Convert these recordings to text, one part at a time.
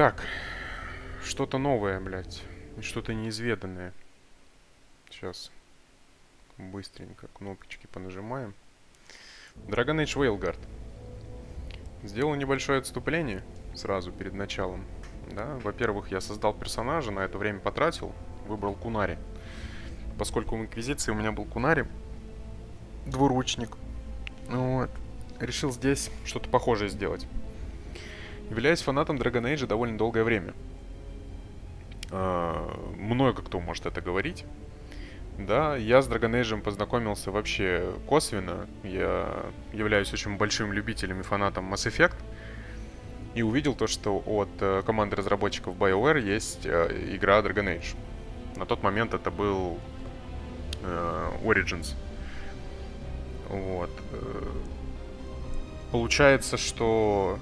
Так, что-то новое, блядь. Что-то неизведанное. Сейчас быстренько кнопочки понажимаем. Dragon Age Veilguard. Сделал небольшое отступление сразу перед началом. Да, во-первых, я создал персонажа, на это время потратил, выбрал кунари. Поскольку в Инквизиции у меня был кунари, двуручник, вот, решил здесь что-то похожее сделать. Являюсь фанатом Dragon Age довольно долгое время. Много кто может это говорить. Да, я с Dragon Age познакомился вообще косвенно. Я являюсь очень большим любителем и фанатом Mass Effect. И увидел то, что от команды разработчиков BioWare есть игра Dragon Age. На тот момент это был Origins. Вот. Получается, что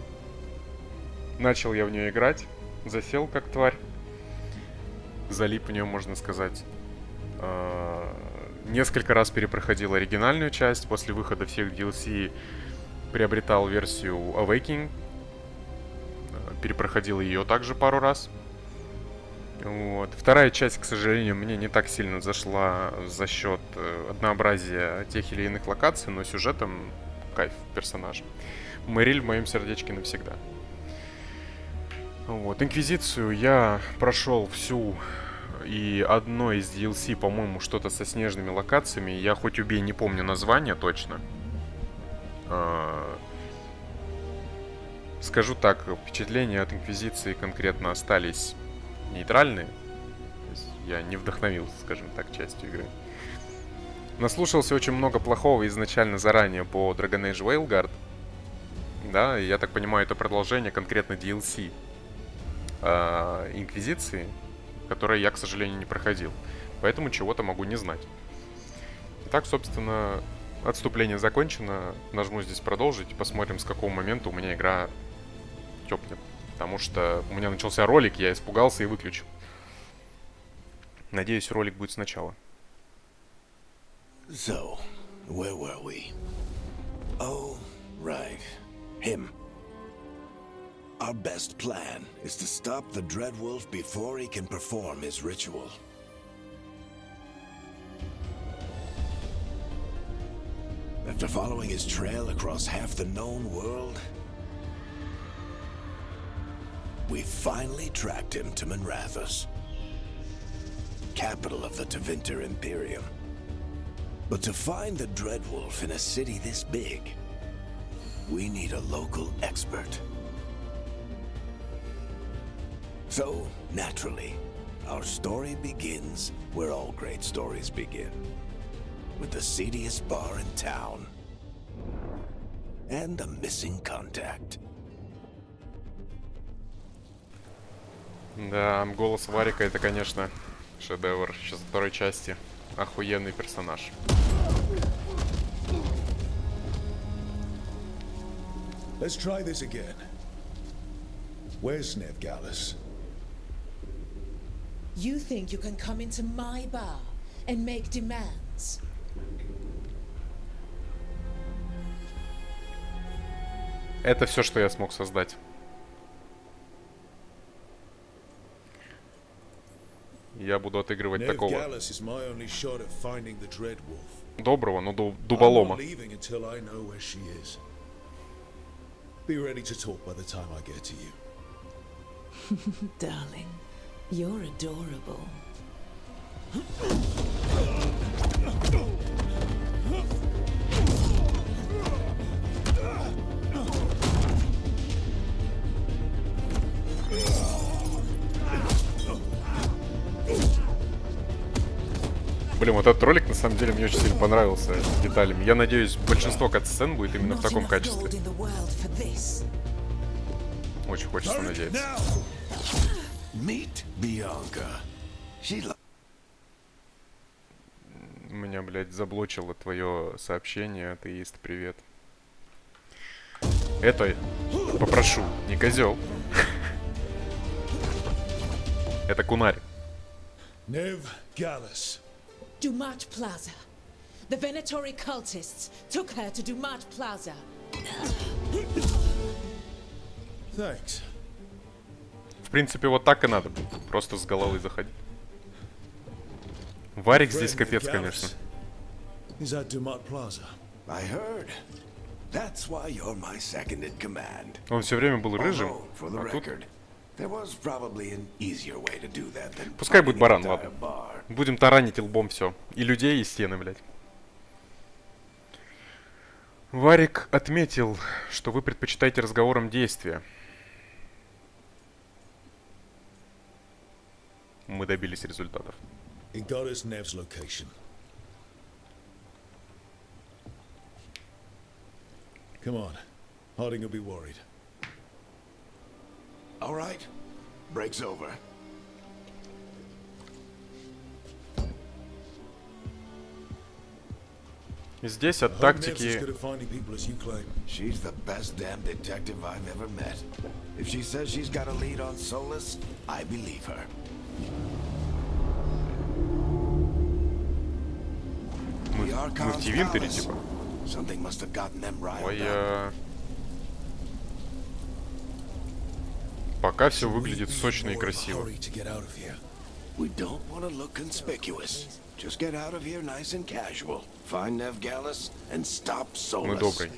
начал я в нее играть, засел как тварь, залип в нее, можно сказать. Несколько раз перепроходил оригинальную часть, после выхода всех DLC приобретал версию Awakening, перепроходил ее также пару раз. Вот. Вторая часть, к сожалению, мне не так сильно зашла за счет однообразия тех или иных локаций, но сюжетом кайф персонаж. Мэриль в моем сердечке навсегда. Вот. Инквизицию я прошел всю, и одно из DLC, по-моему, что-то со снежными локациями. Я хоть убей, не помню название точно. Скажу так, впечатления от Инквизиции конкретно остались нейтральные. То есть я не вдохновился, скажем так, частью игры. Наслушался очень много плохого изначально заранее по Dragon Age Veilguard. Да, и я так понимаю, это продолжение конкретно DLC Инквизиции, которое я, к сожалению, не проходил. Поэтому чего-то могу не знать. Итак, собственно, отступление закончено. Нажму здесь продолжить. Посмотрим, с какого момента у меня игра тёпнет. Потому что у меня начался ролик, я испугался и выключил. Надеюсь, ролик будет сначала. So, where were we? Oh, right. Him. Our best plan is to stop the Dreadwolf before he can perform his ritual. After following his trail across half the known world, we finally tracked him to Minrathous, capital of the Tevinter Imperium. But to find the Dreadwolf in a city this big, we need a local expert. So, naturally, our story begins where all great stories begin. With the seediest bar in town. And a missing contact. Да, голос Варика — это, конечно, шедевр. Сейчас второй части. Охуенный персонаж. Let's try this again. Where's Nev Gallus? You think you can come into my bar and make demands? Это все, что я смог создать. Я буду отыгрывать такого доброго, но дуболома. Darling, you're adorable. Блин, вот этот ролик на самом деле мне очень сильно понравился с деталями. Я надеюсь, большинство кат-сцен будет именно в таком качестве. Очень хочется надеяться. Меня, блядь, заблочило твое сообщение. Атеист, привет. Это попрошу, не козел. Это кунарь. Nev Gallus. Dumat Plaza. The Venatori cultists took her to Dumat Plaza. Thanks. В принципе, вот так и надо. Просто с головы заходить. Варик здесь капец, конечно. Is at Dumont Plaza. I heard. That's why you're my second in command. Он все время был рыжим, Although, for the а тут... record, there was probably an easier way to do that than Пускай будет finding баран, an ладно. entire bar. Будем таранить лбом все. И людей, и стены, блядь. Варик отметил, что вы предпочитаете разговором действия. Мы добились результатов. He got us Nev's location. Come on. Harding will be worried. All right. Break's over. Здесь от Nev's as тактики... good at finding people as you claim. She's the best damn detective I've ever met. If she says she's got a lead on Solus, I believe her. Мы в Тивинтере, типа. Something must have gotten them riled Ой, up. Пока все выглядит сочно и красиво. Hurry to get out of here. We don't want to look conspicuous. Just get out of here nice and casual. Find Nev Gallus and stop Мы Solus. добрый.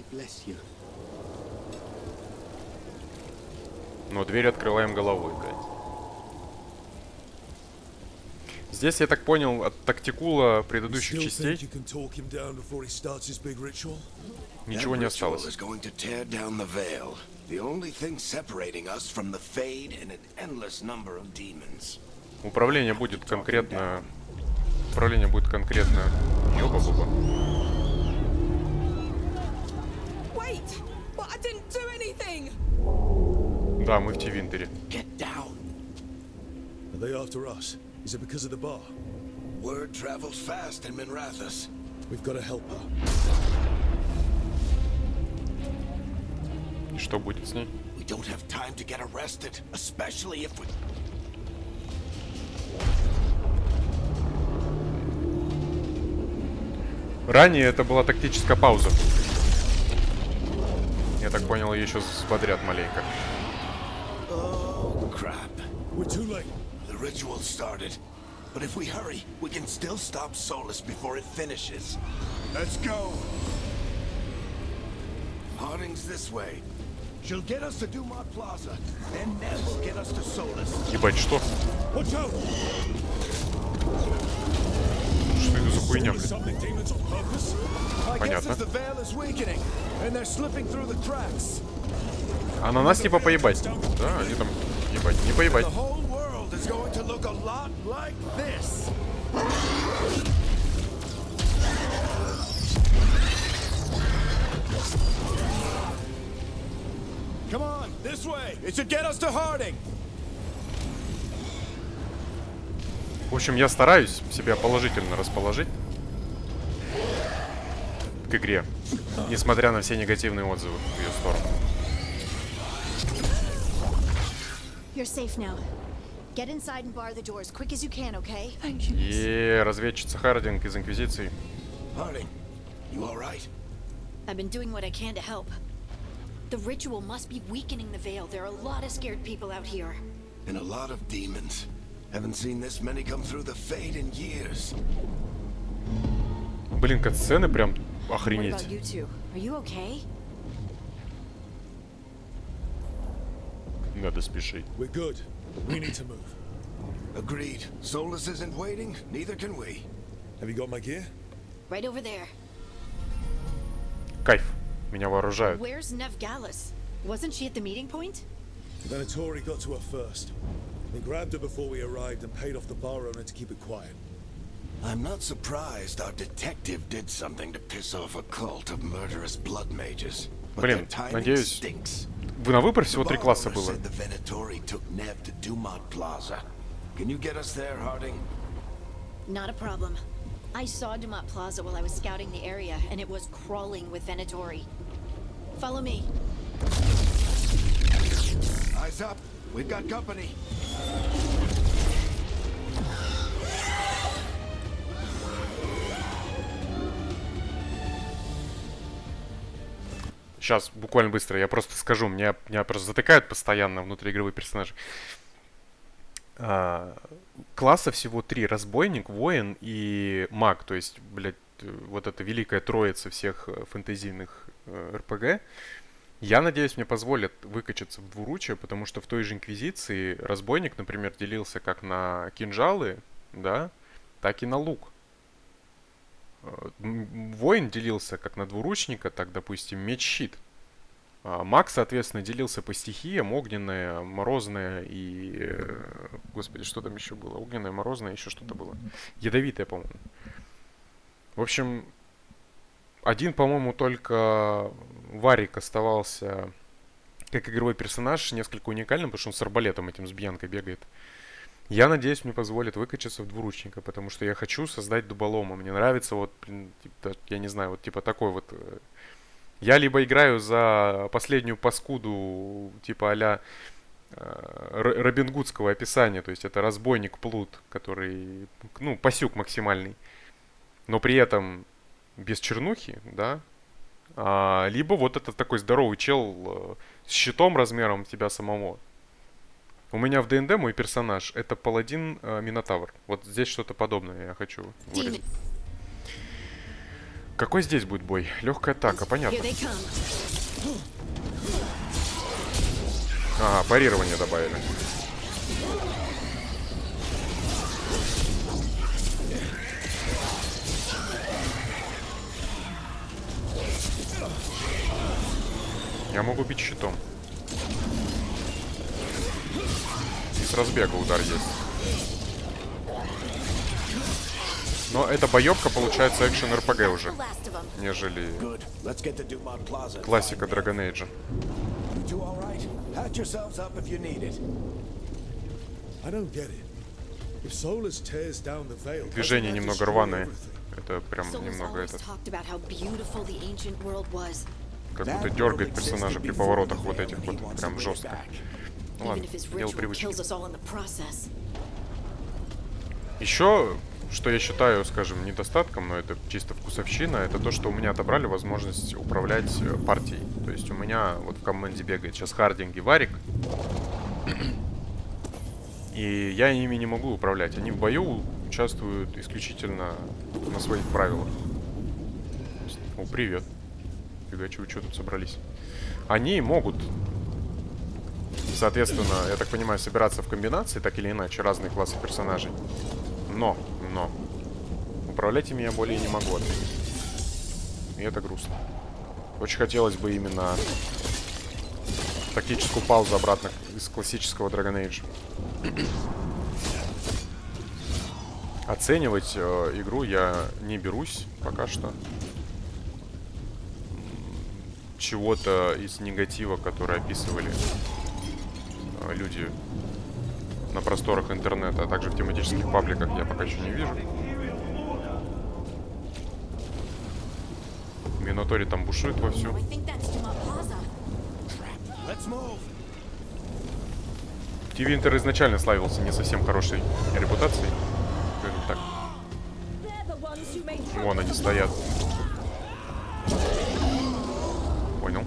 Но дверь открываем головой, блядь. Здесь, я так понял, от тактикула предыдущих Still частей think you can talk him down before he starts his big ritual? ничего не That ritual осталось. is going to tear down the veil. The only thing separating us from the Fade and an endless number of demons. Управление будет конкретно... Управление будет конкретно... Ёба-боба. Wait! But I didn't do anything! Да, мы в Тивинтере. Get down. Are they after us? Is it because of the bar? Word travels fast in Minrathous. We've got to help her. И что будет с ней? We don't have time to get arrested, especially if we... Ранее это была тактическая пауза. Я так понял, ее еще взбодрят маленько. Oh, crap. We're too late. The ritual started. But if we hurry, we can still stop Solus before it finishes. Let's go. Harding's this way. She'll get us to Dumont Plaza. Then Nev will get us to Solus. Ебать, что? Watch out! Что это за хуйня, блядь? Something demons on purpose? Понятно. The veil is weakening, and they're slipping through the cracks. А на нас типа поебать. Да, они там ебать, не поебать. The whole world is going to look a lot like this. Come on, this way. It should get us to Harding. В общем, я стараюсь себя положительно расположить к игре, несмотря на все негативные отзывы в ее сторону. You're safe now. Get inside and bar the door as quick as you can, okay? Thank you. И разведчица Хардинг из Инквизиции. Harding, you all right? I've been doing what I can to help. The ritual must be weakening the veil. There are a lot of scared people out here. And a lot of demons. Haven't seen this many come through the Fade in years. Блин, катсцены прям What охренеть. about you two? Are you okay? Надо спешить. We're good. We need to move. Agreed. Solus isn't waiting, neither can we. Have you got my gear? Right over there. Кайф. Меня вооружают. Where's Nev Gallus? Wasn't she at the meeting point? Venatori got to her first. They grabbed her before we arrived and paid off the bar owner to keep it quiet. I'm not surprised our detective did something to piss off a cult of murderous blood mages. But Блин, their timing надеюсь, stinks. Вы на выбор всего The 3 bar класса owner было. said the Venatori took Nev to Dumont Plaza. Can you get us there, Harding? Not a problem. I saw Dumont Plaza while I was scouting the area, and it was crawling with Venatori. Follow me. Eyes up. We've got company. Сейчас, буквально быстро, я просто скажу. Меня просто затыкают постоянно внутриигровые персонажи. класса всего 3. Разбойник, воин и маг. То есть, блядь, вот эта великая троица всех фэнтезийных РПГ. Я надеюсь, мне позволят выкачаться в двуручие, потому что в той же Инквизиции разбойник, например, делился как на кинжалы, да, так и на лук. Воин делился как на двуручника, так, допустим, меч-щит. Маг, соответственно, делился по стихиям: огненная, морозная и... Господи, что там еще было? Огненная, морозная, еще что-то было. Ядовитая, по-моему. В общем, один, по-моему, только Варик оставался как игровой персонаж несколько уникальным, потому что он с арбалетом этим, с бьянкой бегает. Я надеюсь, мне позволят выкачаться в двуручника, потому что я хочу создать дуболома. Мне нравится вот, типа, я не знаю, вот типа такой вот... Я либо играю за последнюю паскуду, типа а-ля робингудского описания, то есть это разбойник-плут, который, ну, пасюк максимальный, но при этом без чернухи, да, либо вот этот такой здоровый чел с щитом размером тебя самого. У меня в ДНД мой персонаж это паладин Минотавр. Вот здесь что-то подобное я хочу вырезать. Какой здесь будет бой? Легкая атака, понятно. Ага, парирование добавили. Я могу бить щитом. И с разбега удар есть. Но эта боевка получается экшен РПГ уже, нежели классика Dragon Age. Движения немного рваные. Это прям немного этот. Как будто дергает персонажа при поворотах вот этих вот прям жестко. Ну ладно, дело привычки. Еще, что я считаю, скажем, недостатком, но это чисто вкусовщина, это то, что у меня отобрали возможность управлять партией. То есть у меня вот в команде бегает сейчас Хардинг и Варик. И я ими не могу управлять. Они в бою участвуют исключительно на своих правилах. О, привет. Фига, вы что тут собрались? Они могут, соответственно, я так понимаю, собираться в комбинации, так или иначе, разные классы персонажей. Но управлять ими я более не могу отменить. И это грустно. Очень хотелось бы именно тактическую паузу обратно из классического Dragon Age. Оценивать игру я не берусь пока что. Чего-то из негатива, который описывали люди на просторах интернета, а также в тематических пабликах, я пока еще не вижу. Минотори там бушует вовсю. T-Winter изначально славился не совсем хорошей репутацией. Так. Вон они стоят. Понял.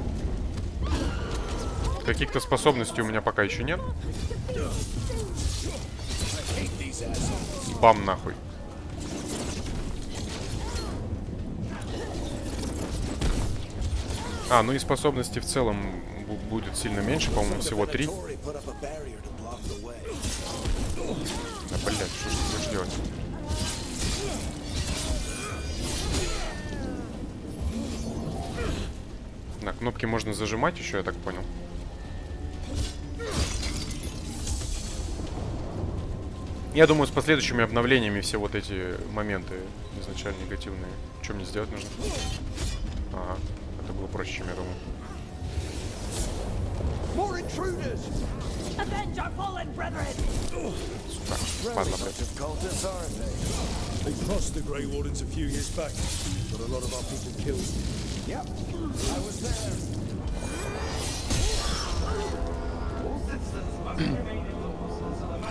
Каких-то способностей у меня пока еще нет. Бам нахуй. Ну и способностей в целом будет сильно меньше, по-моему, всего 3. Да, блядь, что ж ты будешь делать? На кнопки можно зажимать еще, я так понял. Я думаю, с последующими обновлениями все вот эти моменты изначально негативные. Что мне сделать нужно? Ага, это было проще, чем я думал. Сука, падла, блядь.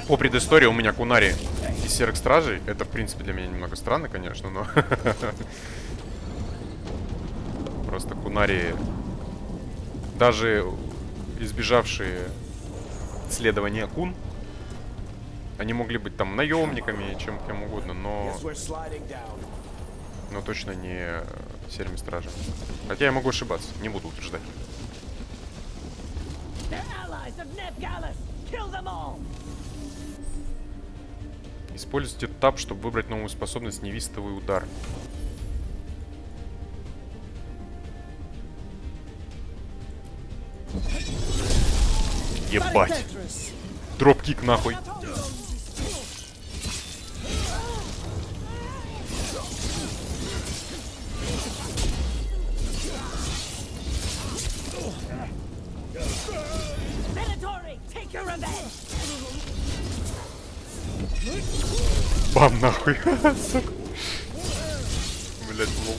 По предыстории у меня Кунари из Серых Стражей. Это, в принципе, для меня немного странно, конечно, но... Просто Кунари, даже избежавшие следования Кун, Они могли быть там наемниками, чем кем угодно, но точно не серыми стражами. Хотя я могу ошибаться, не буду утверждать. Используйте таб, чтобы выбрать новую способность невистовый удар. Ебать. Дропкик нахуй. Бам, нахуй. Блять, лол.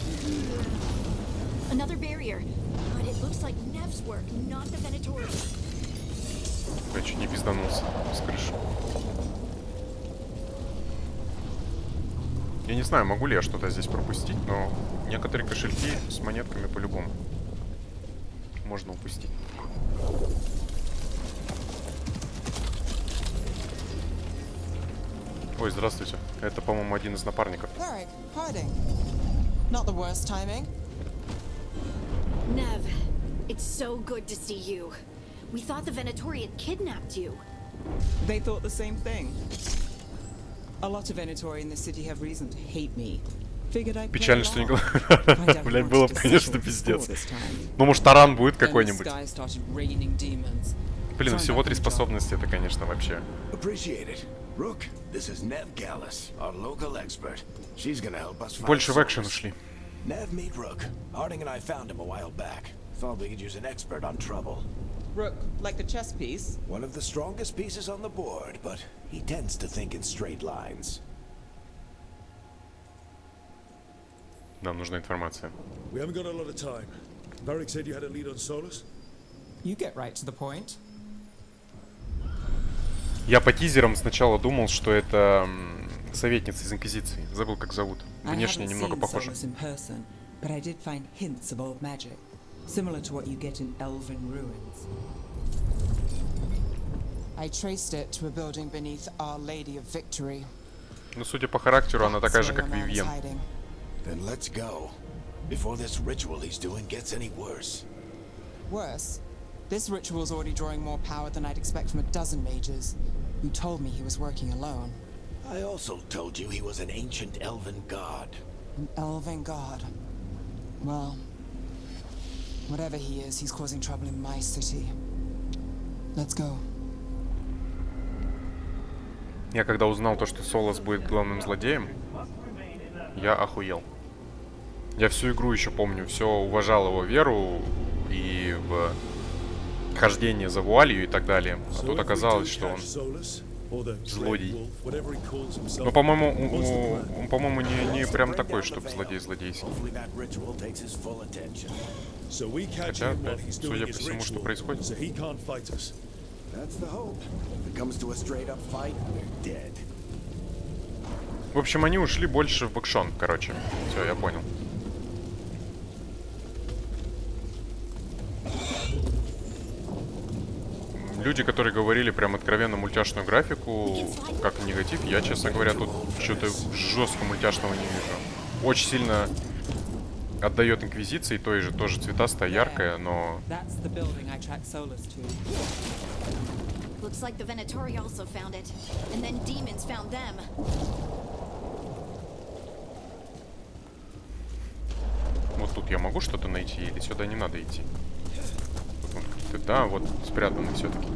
Another barrier, but it looks like Nev's work, not the Venatori. Я чуть не пизданулся с крыши. Я не знаю, могу ли я что-то здесь пропустить, но некоторые кошельки с монетками по-любому можно упустить. Ой, здравствуйте. Это, по-моему, один из напарников. Nev, it's so good to see you. We thought the Venatori had kidnapped you. They thought the same thing. A lot of Venatori in the city have reason to hate me. Печально, что никого... Блять, было бы, конечно, пиздец. Ну, может, таран будет какой-нибудь. Блин, всего 3 способности, это, конечно, вообще. Больше в экшен ушли. Rook, like the chess piece? One of the strongest pieces on the board, but he tends to think in straight lines. Нам нужна информация. We haven't got a lot of time. Varric said you had a lead on Solus? You get right to the point. Я по тизерам сначала думал, что это советница из Инквизиции. Забыл, как зовут. Внешне немного похоже. But I did find hints of old magic, similar to what you get in elven ruins. I traced it to a building beneath Our Lady of Victory. Ну, судя по характеру, она такая же, как Вивьен. Then let's go, before this ritual he's doing gets any worse. Worse? This ritual's already drawing more power than I'd expect from a dozen mages. You told me he was working alone. I also told you he was an ancient elven god. An elven god. Well, whatever he is, he's causing trouble in my city. Let's go. Я когда узнал то, что Солос будет главным злодеем, я охуел. Я всю игру еще помню, все уважал его веру и в хождение за вуалью и так далее. А тут оказалось, что он злодей. Но, по-моему, он, по-моему, не прям такой, чтобы злодей-злодейский. Хотя, судя по всему, что происходит. В общем, они ушли больше в бэкшон, короче. Все, я понял. Люди, которые говорили прям откровенно мультяшную графику, как негатив, я, честно говоря, тут что-то жестко мультяшного не вижу. Очень сильно отдает Инквизиции, той же, тоже цветастая, яркая, но... Вот тут я могу что-то найти или сюда не надо идти? Да, вот спрятаны все-таки.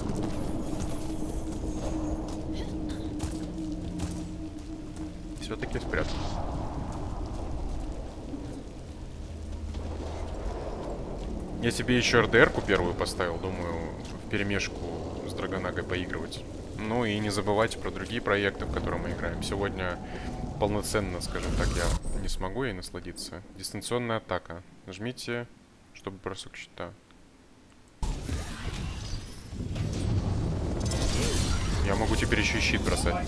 Все-таки спрятаны. Я себе еще РДР-ку первую поставил, думаю, в перемешку с Драгонагой поигрывать. Ну и не забывайте про другие проекты, в которые мы играем. Сегодня полноценно, скажем так, я не смогу ей насладиться. Дистанционная атака. Нажмите, чтобы бросок щита. Я могу теперь еще и щит бросать.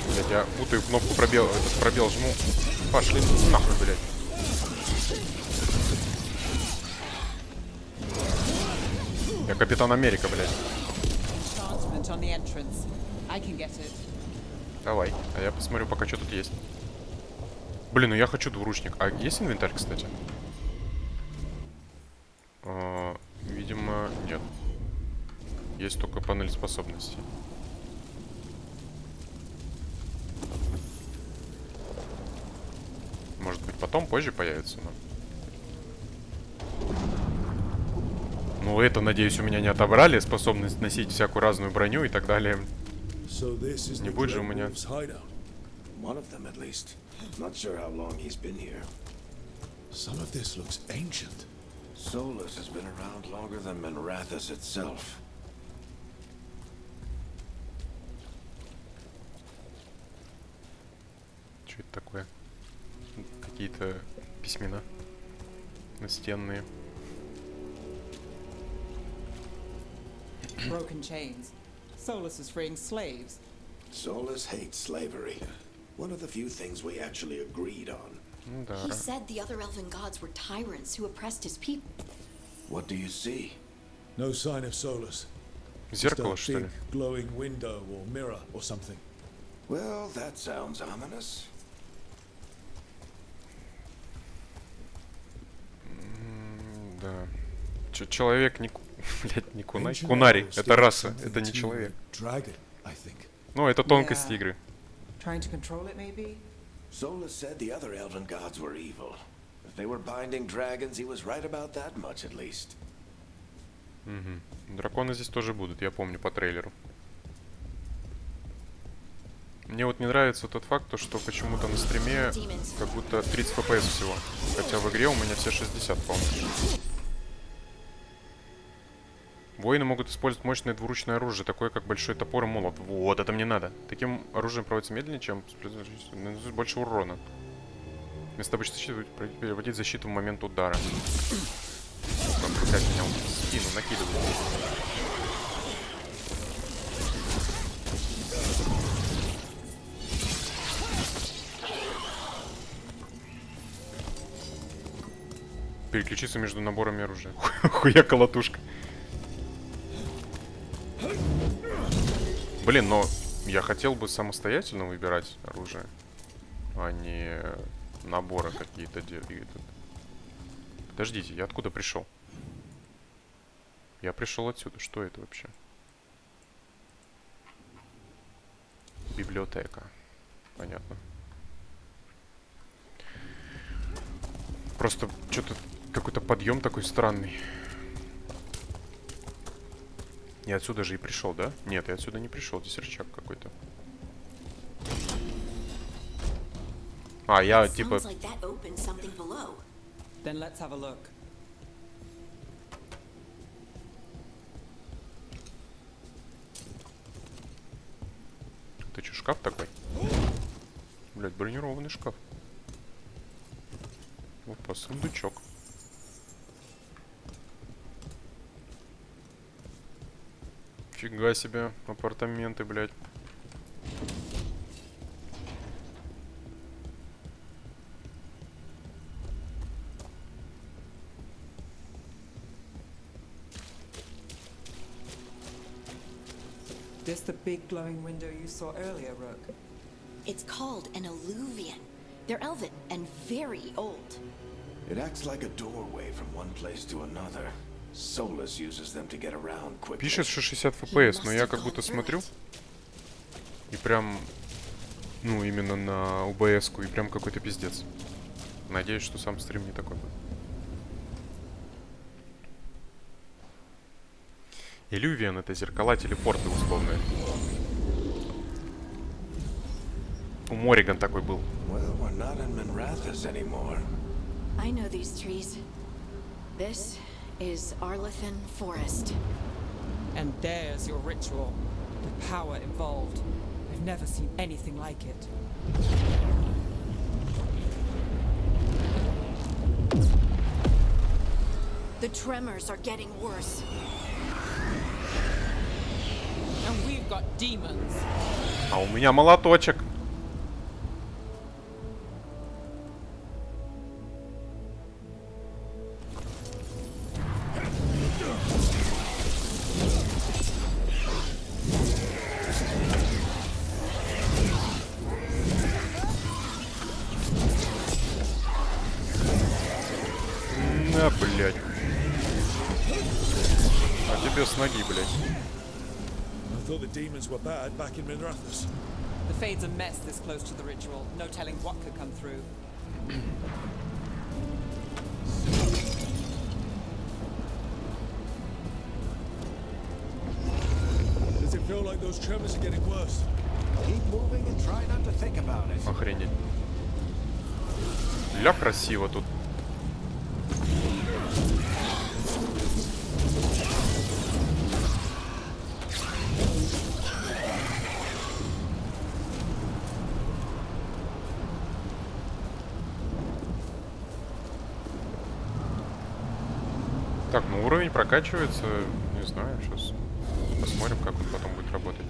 Блять, Я путаю кнопку пробел, этот пробел жму. Пошли нахуй, блядь. Я Капитан Америка, блядь. Enchantment on the entrance. I can get it. Давай, а я посмотрю пока, что тут есть. Блин, ну я хочу двуручник. А есть инвентарь, кстати? Видимо, нет. Есть только панель способностей. Может быть, потом, позже появится, но... Ну, это, надеюсь, у меня не отобрали. Способность носить всякую разную броню и так далее. Не будет же у меня... One of them, at least. Not sure how long he's been here. Some of this looks ancient. Solus has been around longer than Minrathous itself. Что это такое? Какие-то письмена настенные. Broken chains. Solus is freeing slaves. Solus hates slavery. One of the few things we actually agreed on. Ну да. He said the other elven gods were tyrants who oppressed his people. What do you see? No sign of Solus. Зеркало, Just что a ли? big glowing window or mirror or something. Well, that sounds ominous. Да. Человек не... Блядь, не кунай. Ancient Кунари. elves Это gave раса. something Это не to человек. a Dragon, I think. Ну, это тонкости Yeah. игры. Trying to control it, maybe? Solus said the other elven gods were evil. If they were binding dragons, he was right about that much at least. Угу. Драконы здесь тоже будут, я помню по трейлеру. Мне вот не нравится тот факт, что почему-то на стриме как будто 30 FPS всего. Хотя в игре у меня все 60, по-моему. Воины могут использовать мощное двуручное оружие, такое как большой топор и молот. Вот, это мне надо. Таким оружием проводится медленнее, чем наносит больше урона. Вместо обычной защиты переводить защиту в момент удара. Там опять меня в спину накидывают. Переключиться между наборами оружия. Хуя колотушка. Блин, но я хотел бы самостоятельно выбирать оружие, а не наборы какие-то. Подождите, я откуда пришел? Я пришел отсюда. Что это вообще? Библиотека. Понятно. Просто что-то какой-то подъем такой странный. Я отсюда же и пришел, да? Нет, я отсюда не пришел. Здесь рычаг какой-то. А, я типа... Then let's have a look. Ты что, шкаф такой? Блять, бронированный шкаф. Опа, сундучок. Фига себе, апартаменты, блядь. This the big glowing window you saw earlier, Rook? It's called an alluvian. They're elven and very old. It acts like a doorway from one place to another. Solus uses them to get around quickly. Пишет, что 60 FPS, но я как будто смотрю. И прям, ну, именно на УБС-ку, и прям какой-то пиздец. Надеюсь, что сам стрим не такой будет. Иллювиан — это зеркала, телепорты условные. У Мориган такой был. Well, we're not in Minrathous anymore. I know these trees. This is Arlethan Forest. And there's your ritual. The power involved. I've never seen anything like it. The tremors are getting worse. And we've got demons. А у меня молоточек. без ноги, блядь. I thought the demons were bad back in Minrathous. The Fade's a mess this close to the ritual. No telling what could come through. Does it feel like those tremors are getting worse? Keep moving and try not to think about it. Охренеть. Ля, красиво тут. Так, ну уровень прокачивается, не знаю, сейчас посмотрим, как он потом будет работать.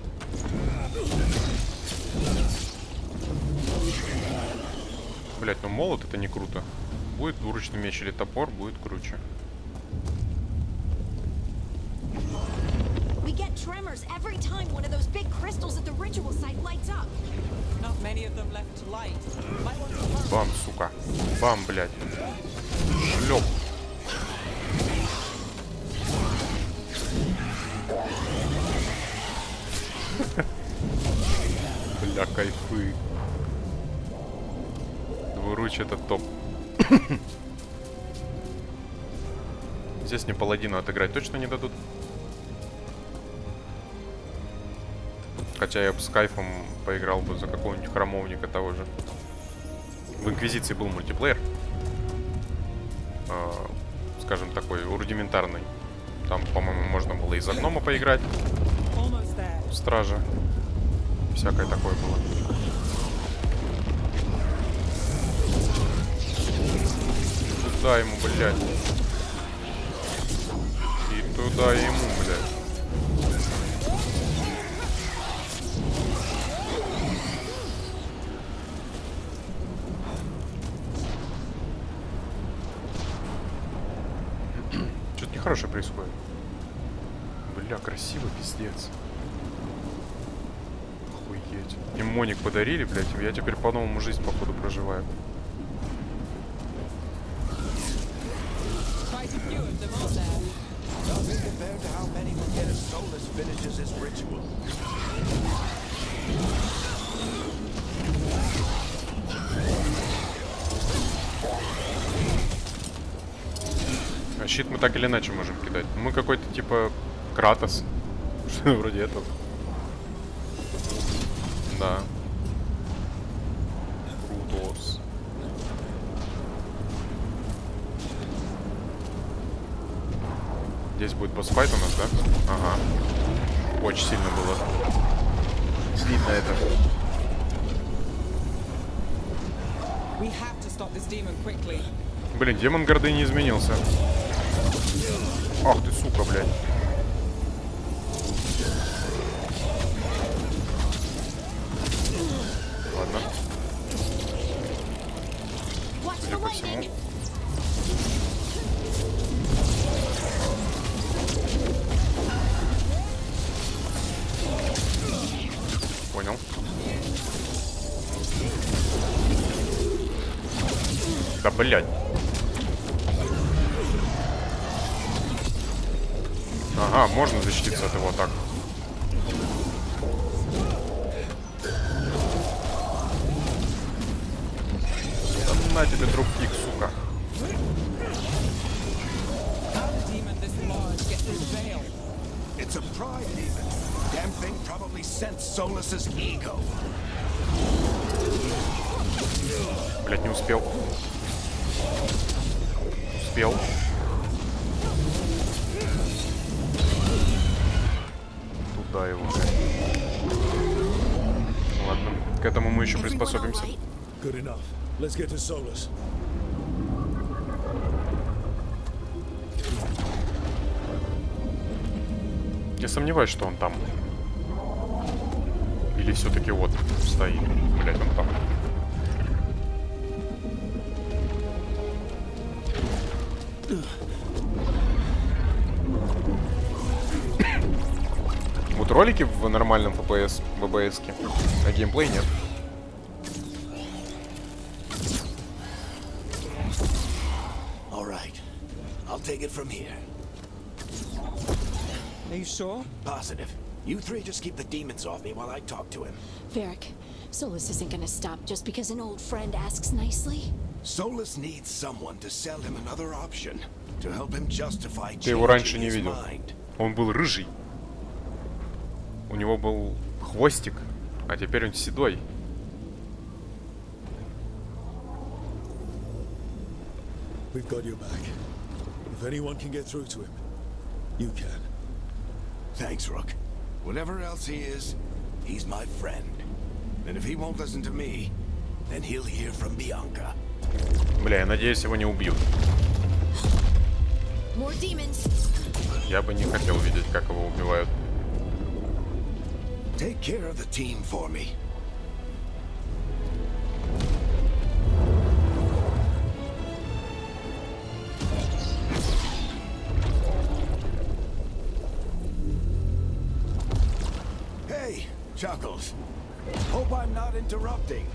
Блять, ну молот это не круто. Будет двуручный меч или топор, будет круче. We get tremors every time one of those big crystals at the ritual site lights up. Not many of them left to light. Might want to hurry. Бам, сука. Бам, блядь. Шлеп. Бля, кайфы. Двуруч это топ. Здесь мне паладину отыграть точно не дадут. Хотя я бы с кайфом поиграл бы за какого-нибудь храмовника того же. В Инквизиции был мультиплеер. Скажем, такой рудиментарный. Там, по-моему, можно было и за гнома поиграть. Almost there. В страже. Всякое такое было. Туда ему, блядь. И туда ему, блядь. Что-то нехорошее происходит. Бля, красиво, пиздец. Охуеть. Мне моник подарили, блядь, и я теперь по-новому жизнь, походу, проживаю. Quite a few of them, aren't there? Nothing compared to how many will get as Solus finishes his ritual. А щит мы так или иначе можем кидать. Мы какой-то типа Кратос. Что вроде этого. Да. Крутос. Здесь будет босс-файт у нас, да? Ага. Очень сильно было. Видно это. We have to stop this demon quickly. Блин, демон гордыни изменился. Ах ты, сука, блядь. Ладно. Watch Судя the по всему. lightning. Понял. Да, блядь. Ага, можно защититься от его атак. Да на тебе дропкик, сука. How the demon this large get through the veil? It's a pride demon. Damn thing probably sensed Solus's ego. Блядь, не успел. Успел. Туда его. Ладно, к этому мы еще Everyone all приспособимся. right? Good enough. Let's get to Solus. Я сомневаюсь, что он там. Или все-таки вот стоит. Блядь, он там. Вот ролики в нормальном FPS, в ВБСке, а геймплей нет. All right. I'll take it from here. Are you sure? Positive. You three just keep the demons off me while I talk to him. Varric, Solus isn't gonna stop just because an old friend asks nicely. Solus needs someone to sell him another option, to help him justify Ты его раньше changing не his видел. mind. Он был рыжий. У него был хвостик, а теперь он седой. We've got your back. If anyone can get through to him, you can. Thanks, Rook. Whatever else he is, he's my friend. And if he won't listen to me, then he'll hear from Bianca. Бля, я надеюсь, его не убьют. More demons. Я бы не хотел видеть, как его убивают. Take care of the team for me. Hey, Chuckles. Hope I'm not interrupting.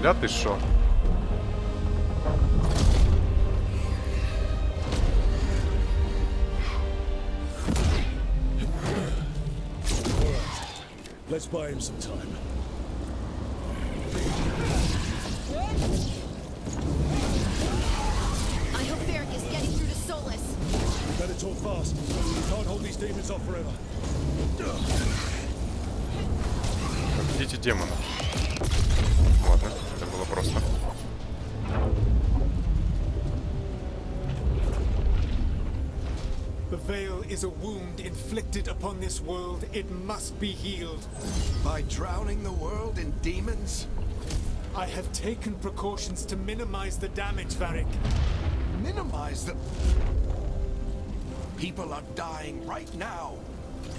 Да ты шо? Let's buy him some time. I hope Varric is getting through to Solus. We better talk fast. We can't hold these demons off forever. Победите демонов. Ладно, это было просто. The veil is a wound inflicted upon this world. It must be healed. By drowning the world in demons? I have taken precautions to minimize the damage, Varric. Minimize the... People are dying right now.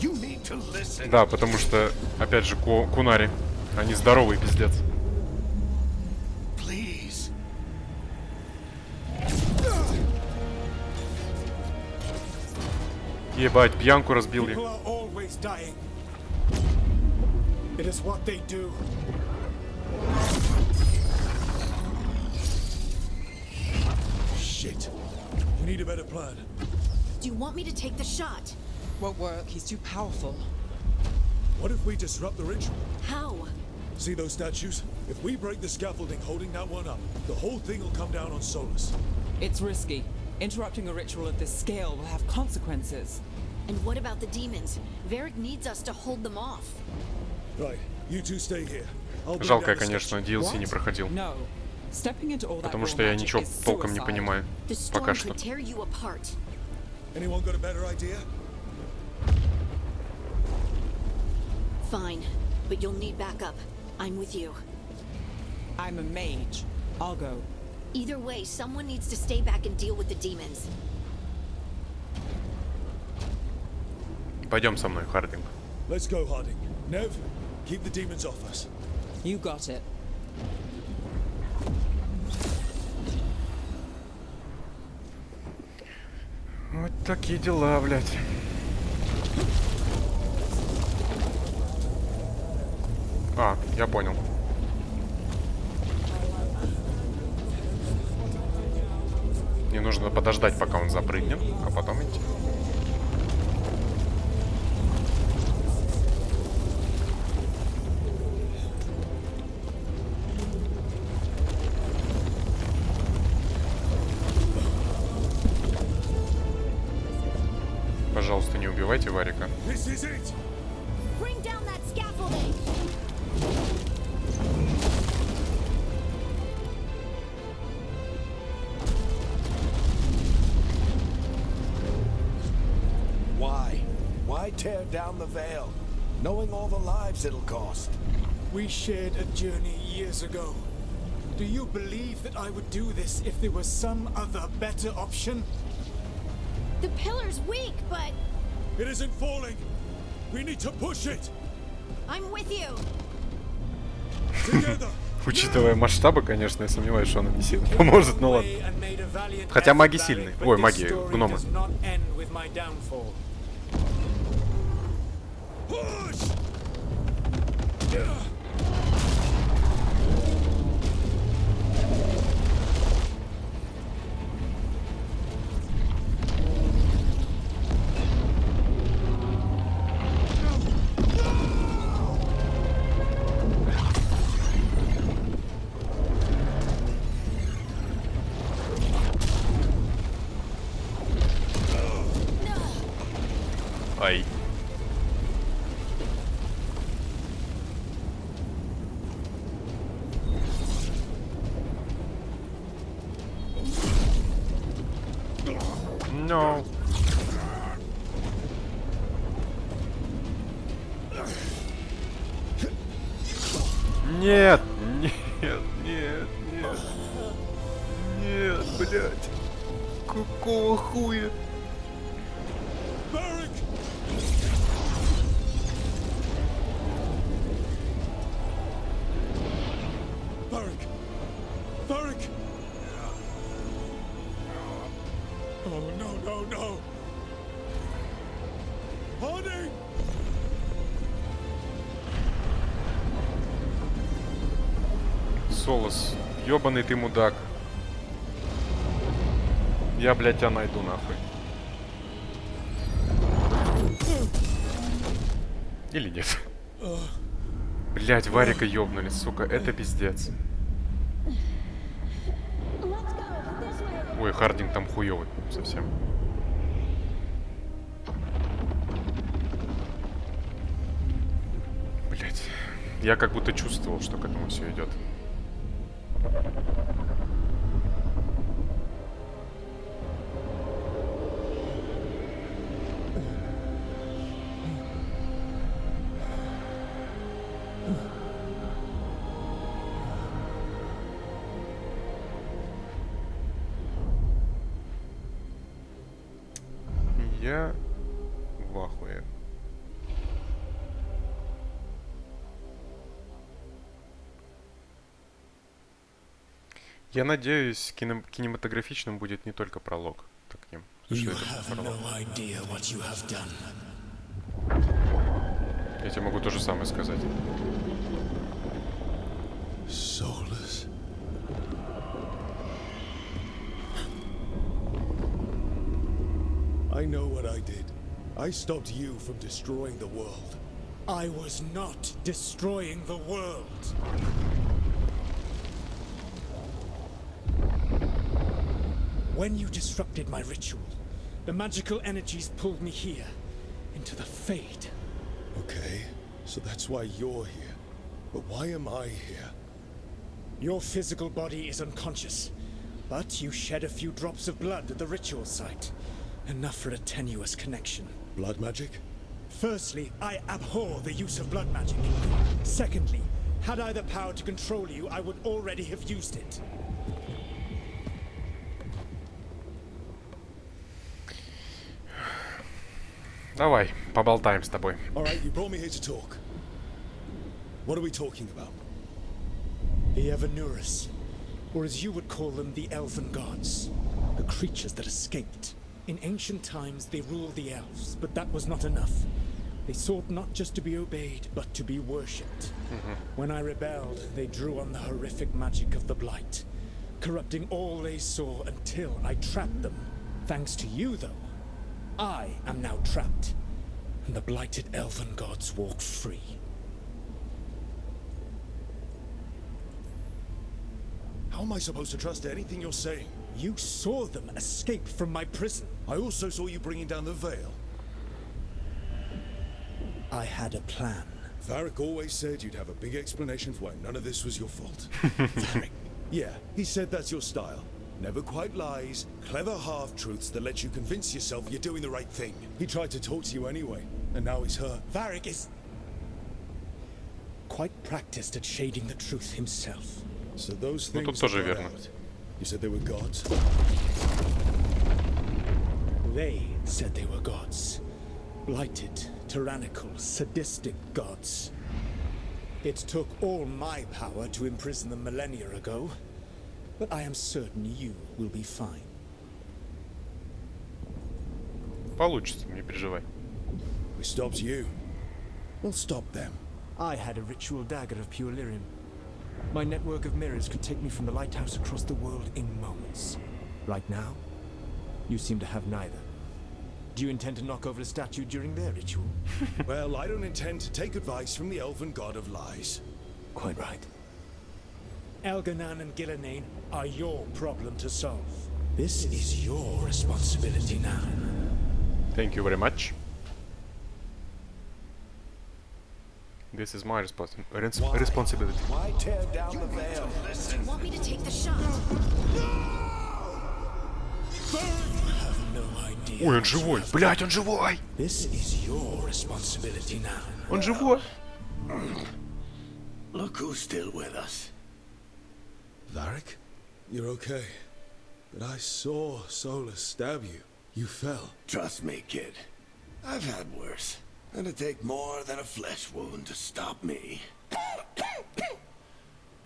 You need to listen. Да, потому что, опять же, кунари. Они здоровые, пиздец. Please. Ебать, пьянку разбил People я. are always dying. It is what they do. Shit. We need a better plan. Do you want me to take the shot? Won't work. He's too powerful. What if we disrupt the ritual? How? See those statues? If we break the scaffolding holding that one up, the whole thing will come down on Solus. It's risky. Interrupting a ritual of this scale will have consequences. And what about the demons? Varric needs us to hold them off. Right, you two stay here. I'll bring Жалко, я, down the конечно, DLC не проходил. No. Stepping into all that Потому raw что я magic ничего is толком не suicide. понимаю. The storm Пока что. could tear you apart. statues. Anyone got a better idea? Fine, but you'll need backup. I'm with you. I'm a mage. I'll go. Either way, someone needs to stay back and deal with the demons. Пойдем со мной, Хардинг. Let's go, Harding. Nev, keep the demons off us. You got it. Вот такие дела, блядь. А, я понял. Мне нужно подождать, пока он запрыгнет, а потом идти. Пожалуйста, не убивайте Варика. This is it! Bring down that scaffolding! Why? Why tear down the veil, knowing all the lives it'll cost? We shared a journey years ago. Do you believe that I would do this if there was some other better option? The pillar's weak, but It isn't falling! We need to push it! I'm with you. Together! Учитывая масштабы, конечно, я сомневаюсь, что она мне сильно поможет, но ладно. Хотя маги сильные. Ой, маги, гномы. Push! Ай. No. Нет, нет, нет, нет. Нет, блядь. Какого хуя? Varric! Oh, no. Honey! Солос, ёбаный ты мудак. Я, блядь, тебя найду нахуй. Или нет? Блядь, Варика ёбнули, сука, это пиздец. Ой, Хардинг там хуёвый совсем. Блядь, я как будто чувствовал, что к этому все идет. Я в ахуе. Я надеюсь, кинематографичным будет не только пролог. Так, к ним. You have no idea what you have done. Я тебе могу то же самое сказать. Soulless. I know what I did. I stopped you from destroying the world. I was not destroying the world. When you disrupted my ritual, the magical energies pulled me here, into the Fade. Okay, so that's why you're here. But why am I here? Your physical body is unconscious, but you shed a few drops of blood at the ritual site. Enough for a tenuous connection. Blood magic? Firstly, I abhor the use of blood magic. Secondly, had I the power to control you, I would already have used it. Давай, поболтаем с тобой. Alright, you brought me here to talk. What are we talking about? The Evanurus, or as you would call them, the Elven Gods. The creatures that escaped. In ancient times, they ruled the elves, but that was not enough. They sought not just to be obeyed, but to be worshipped. When I rebelled, they drew on the horrific magic of the Blight, corrupting all they saw until I trapped them. Thanks to you, though, I am now trapped, and the blighted Elven Gods walk free. How am I supposed to trust anything you're saying? You saw them escape from my prison. I also saw you bringing down the veil. I had a plan. Varric always said you'd have a big explanation for why none of this was your fault. Varric. Yeah, he said that's your style. Never quite lies, clever half-truths that let you convince yourself you're doing the right thing. He tried to talk to you anyway, and now he's hurt. Varric is quite practiced at shading the truth himself. So those Ну, things тут тоже got верно. out. You said they were gods? They said they were gods. Blighted, tyrannical, sadistic gods. It took all my power to imprison them millennia ago, but I am certain you will be fine. Получится, не переживай. We stopped you. We'll stop them. I had a ritual dagger of pure lyrium. My network of mirrors could take me from the lighthouse across the world in moments. Right now, you seem to have neither. Do you intend to knock over a statue during their ritual? Well, I don't intend to take advice from the elven god of lies. Quite right. Elganan and Gillenane are your problem to solve. This is your responsibility now. Thank you very much. This is my responsibility. Why tear down the veil? Want me to take the shot? No idea. Ой, он живой! Блять, он живой! This is your responsibility now. Он живой! Look who's still with us. Varric, you're okay. But I saw Solus stab you. You fell. Trust me, kid. I've had worse. It'd take more than a flesh wound to stop me.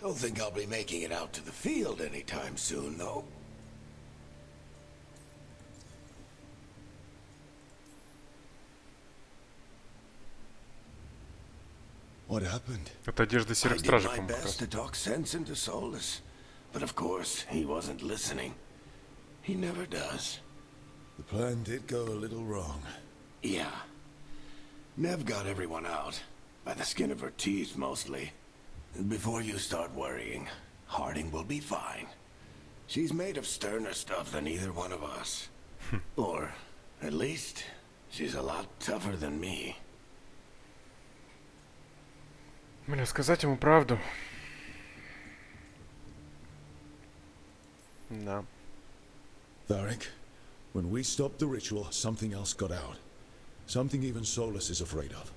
Don't think I'll be making it out to the field anytime soon, though. What happened? Это одежда I серых did стражей, my по-моему, как best раз. to talk sense into Solus, but of course he wasn't listening. He never does. The plan did go a little wrong. Yeah. Nev got everyone out, by the skin of her teeth mostly. Before you start worrying, Harding will be fine. She's made of sterner stuff than either one of us. Or, at least, she's a lot tougher than me. Бля, сказать ему правду. Да. Varric, when we stopped the ritual, something else got out. Something even Solus is afraid of.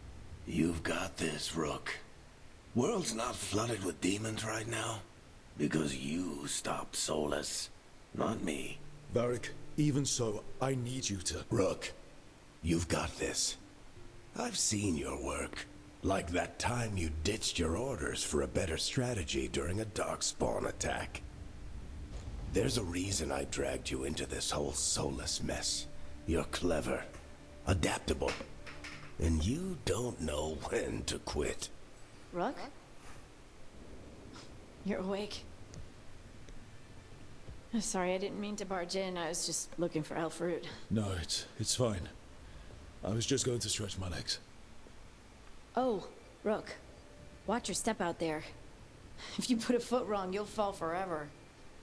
You've got this, Rook. World's not flooded with demons right now. Because you stopped Solus, not me. Varric, even so, I need you to... Rook, you've got this. I've seen your work. Like that time you ditched your orders for a better strategy during a darkspawn attack. There's a reason I dragged you into this whole Solus mess. You're clever, adaptable, and you don't know when to quit. Rook? You're awake. Sorry, I didn't mean to barge in. I was just looking for elf fruit. No, it's fine. I was just going to stretch my legs. Oh, Rook. Watch your step out there. If you put a foot wrong, you'll fall forever.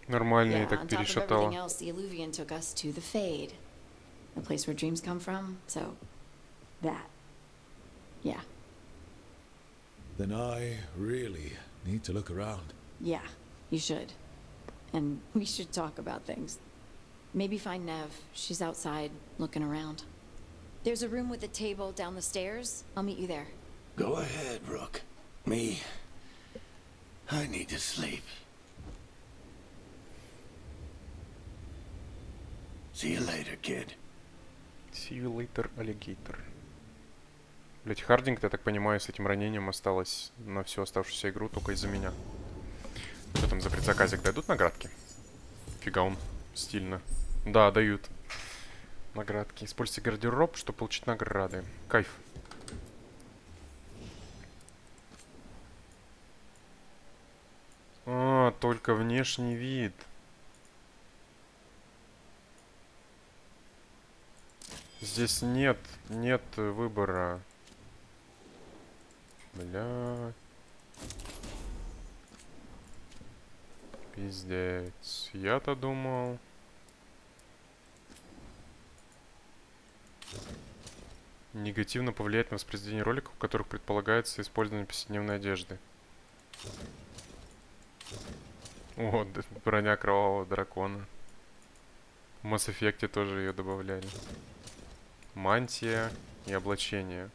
Нормально, Yeah, и так on top of everything перешатало. else, the Illuvian took us to the Fade. The place where dreams come from, so... that. Yeah. Then I really need to look around. Yeah, you should. And we should talk about things. Maybe find Nev. She's outside, looking around. There's a room with a table down the stairs. I'll meet you there. Go ahead, Rook. Me, I need to sleep. See you later, kid. See you later, alligator. Блять, Хардинг, я так понимаю, с этим ранением осталось на всю оставшуюся игру только из-за меня. Что там за предзаказик? Дадут наградки? Фига он. Стильно. Да, дают. Наградки. Используйте гардероб, чтобы получить награды. Кайф. А, только внешний вид. Здесь нет выбора. Бля. Пиздец. Я-то думал. Негативно повлияет на воспроизведение роликов, в которых предполагается использование повседневной одежды. О, броня кровавого дракона. В Mass Effect тоже ее добавляли. Мантия и облачение.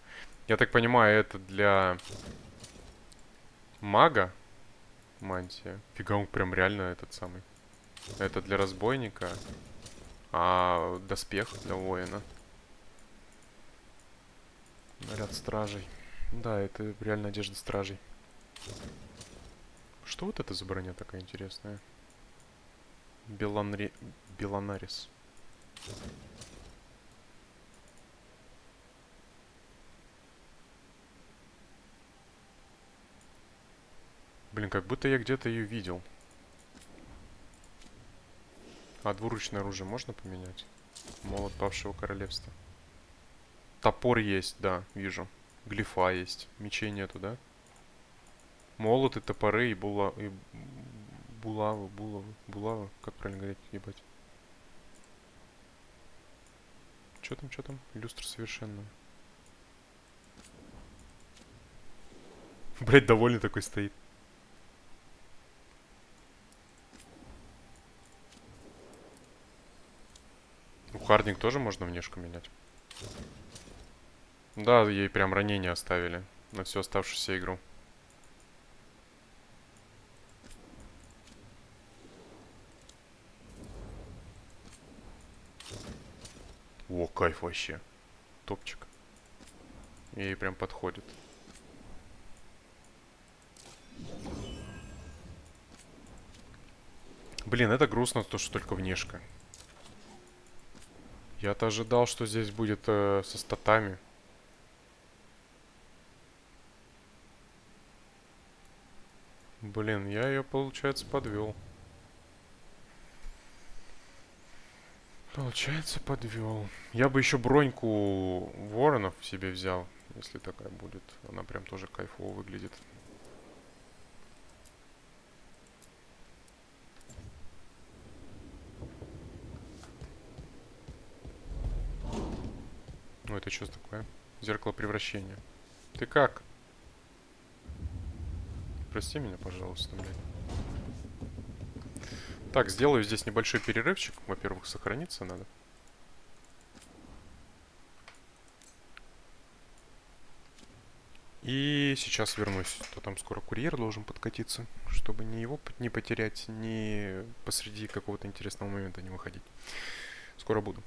Я так понимаю, это для мага мантия. Фига, он прям реально этот самый. Это для разбойника. А доспех для воина. Наряд стражей. Да, это реально одежда стражей. Что вот это за броня такая интересная? Беланарис. Блин, как будто я где-то ее видел. А двуручное оружие можно поменять? Молот павшего королевства. Топор есть, да, вижу. Глифа есть. Мечей нету, да? Молоты, топоры и булавы. Как правильно говорить, ебать? Чё там? Люстра совершенная. Блять, довольный такой стоит. У Хардинг тоже можно внешку менять. Да, ей прям ранение оставили на всю оставшуюся игру. О, кайф вообще. Топчик. Ей прям подходит. Блин, это грустно, то, что только внешка. Я-то ожидал, что здесь будет со статами. Блин, я ее, получается, подвел. Получается, подвел. Я бы еще броньку воронов себе взял, если такая будет. Она прям тоже кайфово выглядит. Ну, это что такое? Зеркало превращения. Ты как? Прости меня, пожалуйста, блядь. Так, сделаю здесь небольшой перерывчик. Во-первых, сохраниться надо. И сейчас вернусь. То там скоро курьер должен подкатиться, чтобы ни его не потерять, ни посреди какого-то интересного момента не выходить. Скоро буду.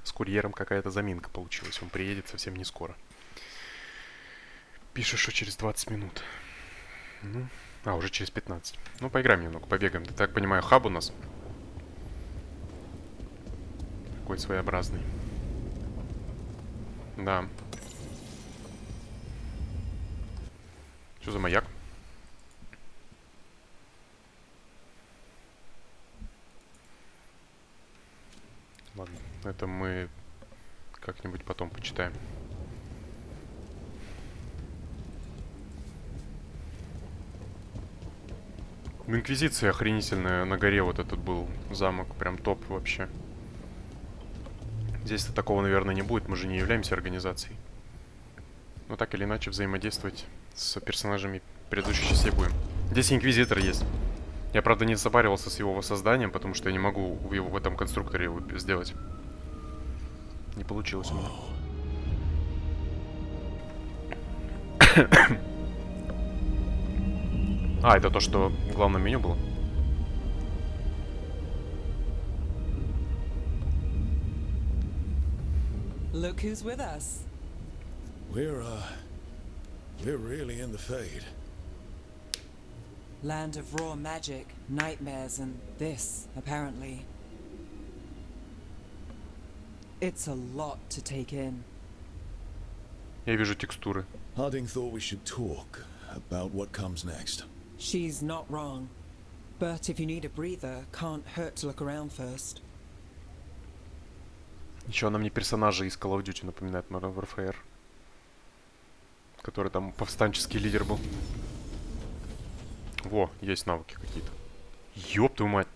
С курьером какая-то заминка получилась. Он приедет совсем не скоро. Пишешь, что через 20 минут. Ну, уже через 15. Ну, поиграем немного, побегаем. Ты так понимаю, хаб у нас. Такой своеобразный. Да. Что за маяк? Ладно, это мы как-нибудь потом почитаем. В Инквизиции охренительная на горе вот этот был замок. Прям топ вообще. Здесь-то такого, наверное, не будет. Мы же не являемся организацией. Но так или иначе взаимодействовать с персонажами предыдущей части будем. Здесь Инквизитор есть. Я, правда, не запаривался с его воссозданием, потому что я не могу его в этом конструкторе его сделать. Не получилось у меня. Это то, что в главном меню было? Look who's with us. We're really in the Fade. Land of raw magic, nightmares, and this, apparently. It's a lot to take in. Я вижу текстуры. Harding thought we should talk about what comes next. She's not wrong. But if you need a breather, can't hurt to look around first. Еще она мне персонажа из Call of Duty напоминает, Modern Warfare. Который там повстанческий лидер был. Во, есть навыки какие-то. Ёб твою мать.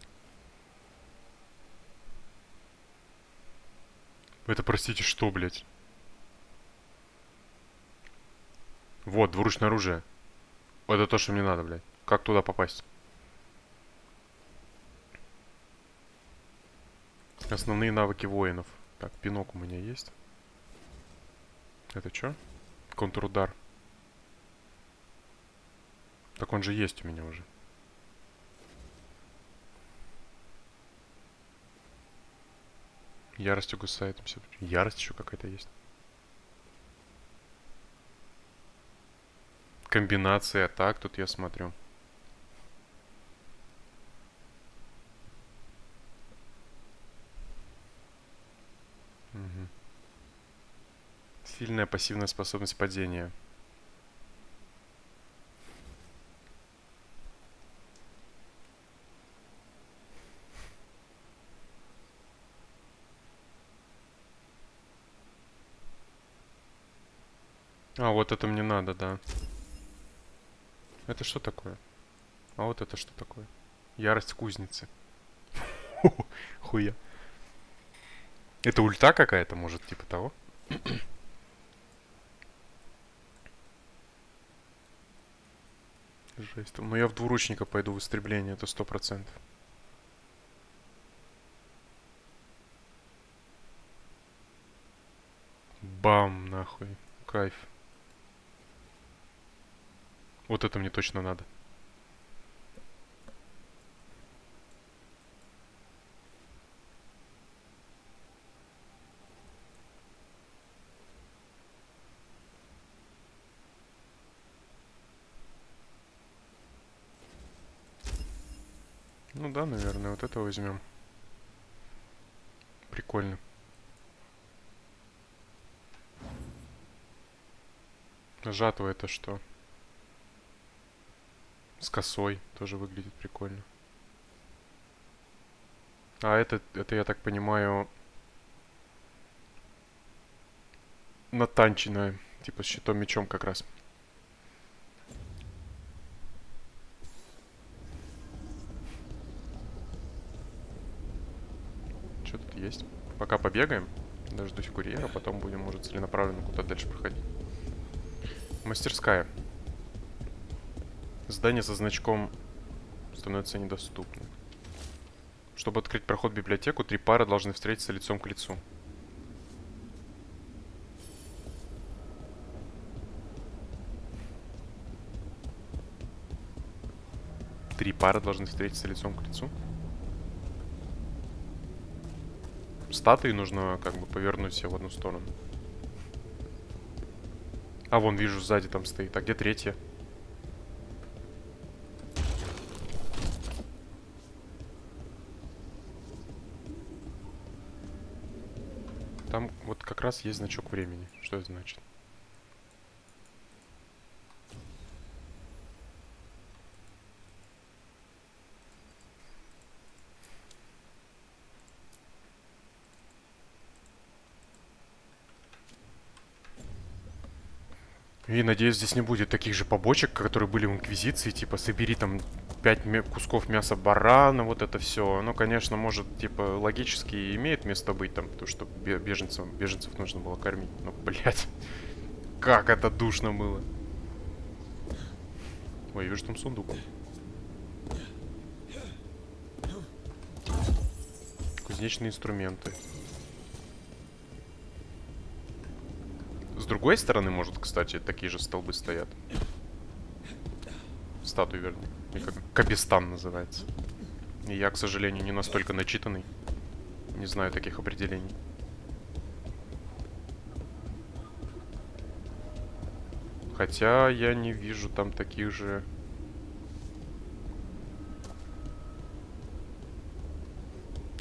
Это, простите, что, блядь? Вот, двуручное оружие. Это то, что мне надо, блядь. Как туда попасть? Основные навыки воинов. Так, пинок у меня есть. Это что? Контрудар. Так он же есть у меня уже. Ярость угасает. Ярость еще какая-то есть. Комбинация атак тут я смотрю. Угу. Сильная пассивная способность падения. Вот это мне надо, да. Это что такое? А вот это что такое? Ярость кузницы. Хуя. Это ульта какая-то, может, типа того? Жесть. Но я в двуручника пойду в истребление, это 100%. Бам, нахуй. Кайф. Вот это мне точно надо. Ну да, наверное, вот это возьмем. Прикольно. Жатва это что? С косой тоже выглядит прикольно. Это я так понимаю, натанченная, типа с щитом мечом как раз. Что тут есть? Пока побегаем, дождусь курьера, потом будем, может, целенаправленно куда-то дальше проходить. Мастерская. Здание со значком становится недоступным. Чтобы открыть проход в библиотеку, 3 пары должны встретиться лицом к лицу. Три пары должны встретиться лицом к лицу. статуи нужно как бы повернуть все в одну сторону. А вон, вижу, сзади там стоит. А где третья? Там вот как раз есть значок времени. Что это значит? И надеюсь, здесь не будет таких же побочек, которые были в Инквизиции. Типа, собери там 5 кусков мяса барана, вот это все. Ну, конечно, может, типа, логически имеет место быть там, то, что беженцев нужно было кормить. Но, блядь, как это душно было. Ой, я вижу там сундук. Кузнечные инструменты. С другой стороны, может, кстати, такие же столбы стоят. Статуи, вернее. И как Кабистан называется. И я, к сожалению, не настолько начитанный. Не знаю таких определений. Хотя я не вижу там таких же...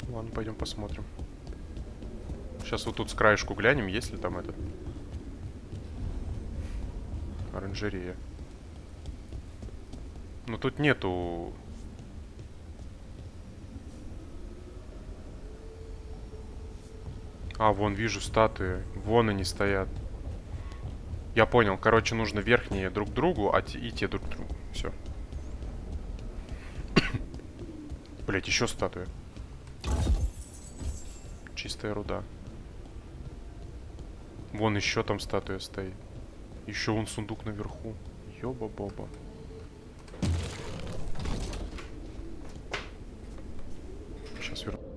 Ладно, пойдем посмотрим. Сейчас вот тут с краешку глянем, есть ли там этот... Оранжерея. Но тут нету... А, вон, вижу статуи. Вон они стоят. Я понял. Короче, нужно верхние друг к другу, а и те друг к другу. Все. Блять, еще статуя. Чистая руда. Вон еще там статуя стоит. Еще вон сундук наверху. Ёба-боба. Сейчас верну.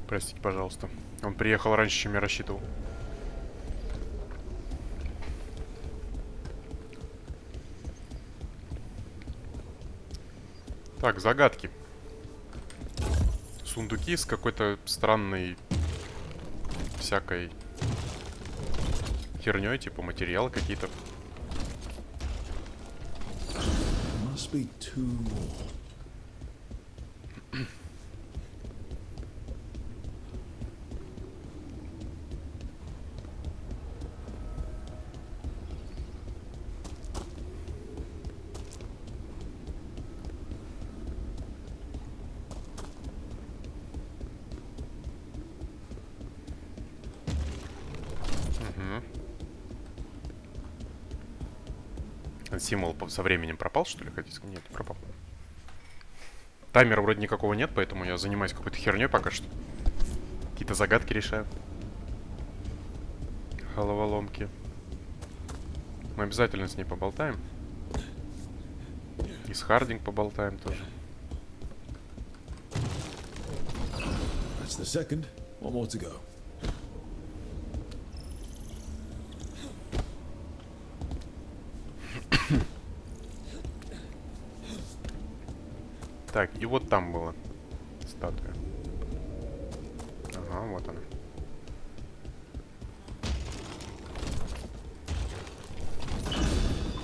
Простите, пожалуйста. Он приехал раньше, чем я рассчитывал. Так, загадки. Сундуки с какой-то странной всякой херней, типа материалы какие-то. Must be two more. Символ со временем пропал, что ли, хотите сказать? Нет, не пропал. Таймера вроде никакого нет, поэтому я занимаюсь какой-то херней пока что. Какие-то загадки решаю. Головоломки. Мы обязательно с ней поболтаем. И с Хардинг поболтаем тоже. That's the second. One more to go. Так, и вот там была статуя. Ага, вот она.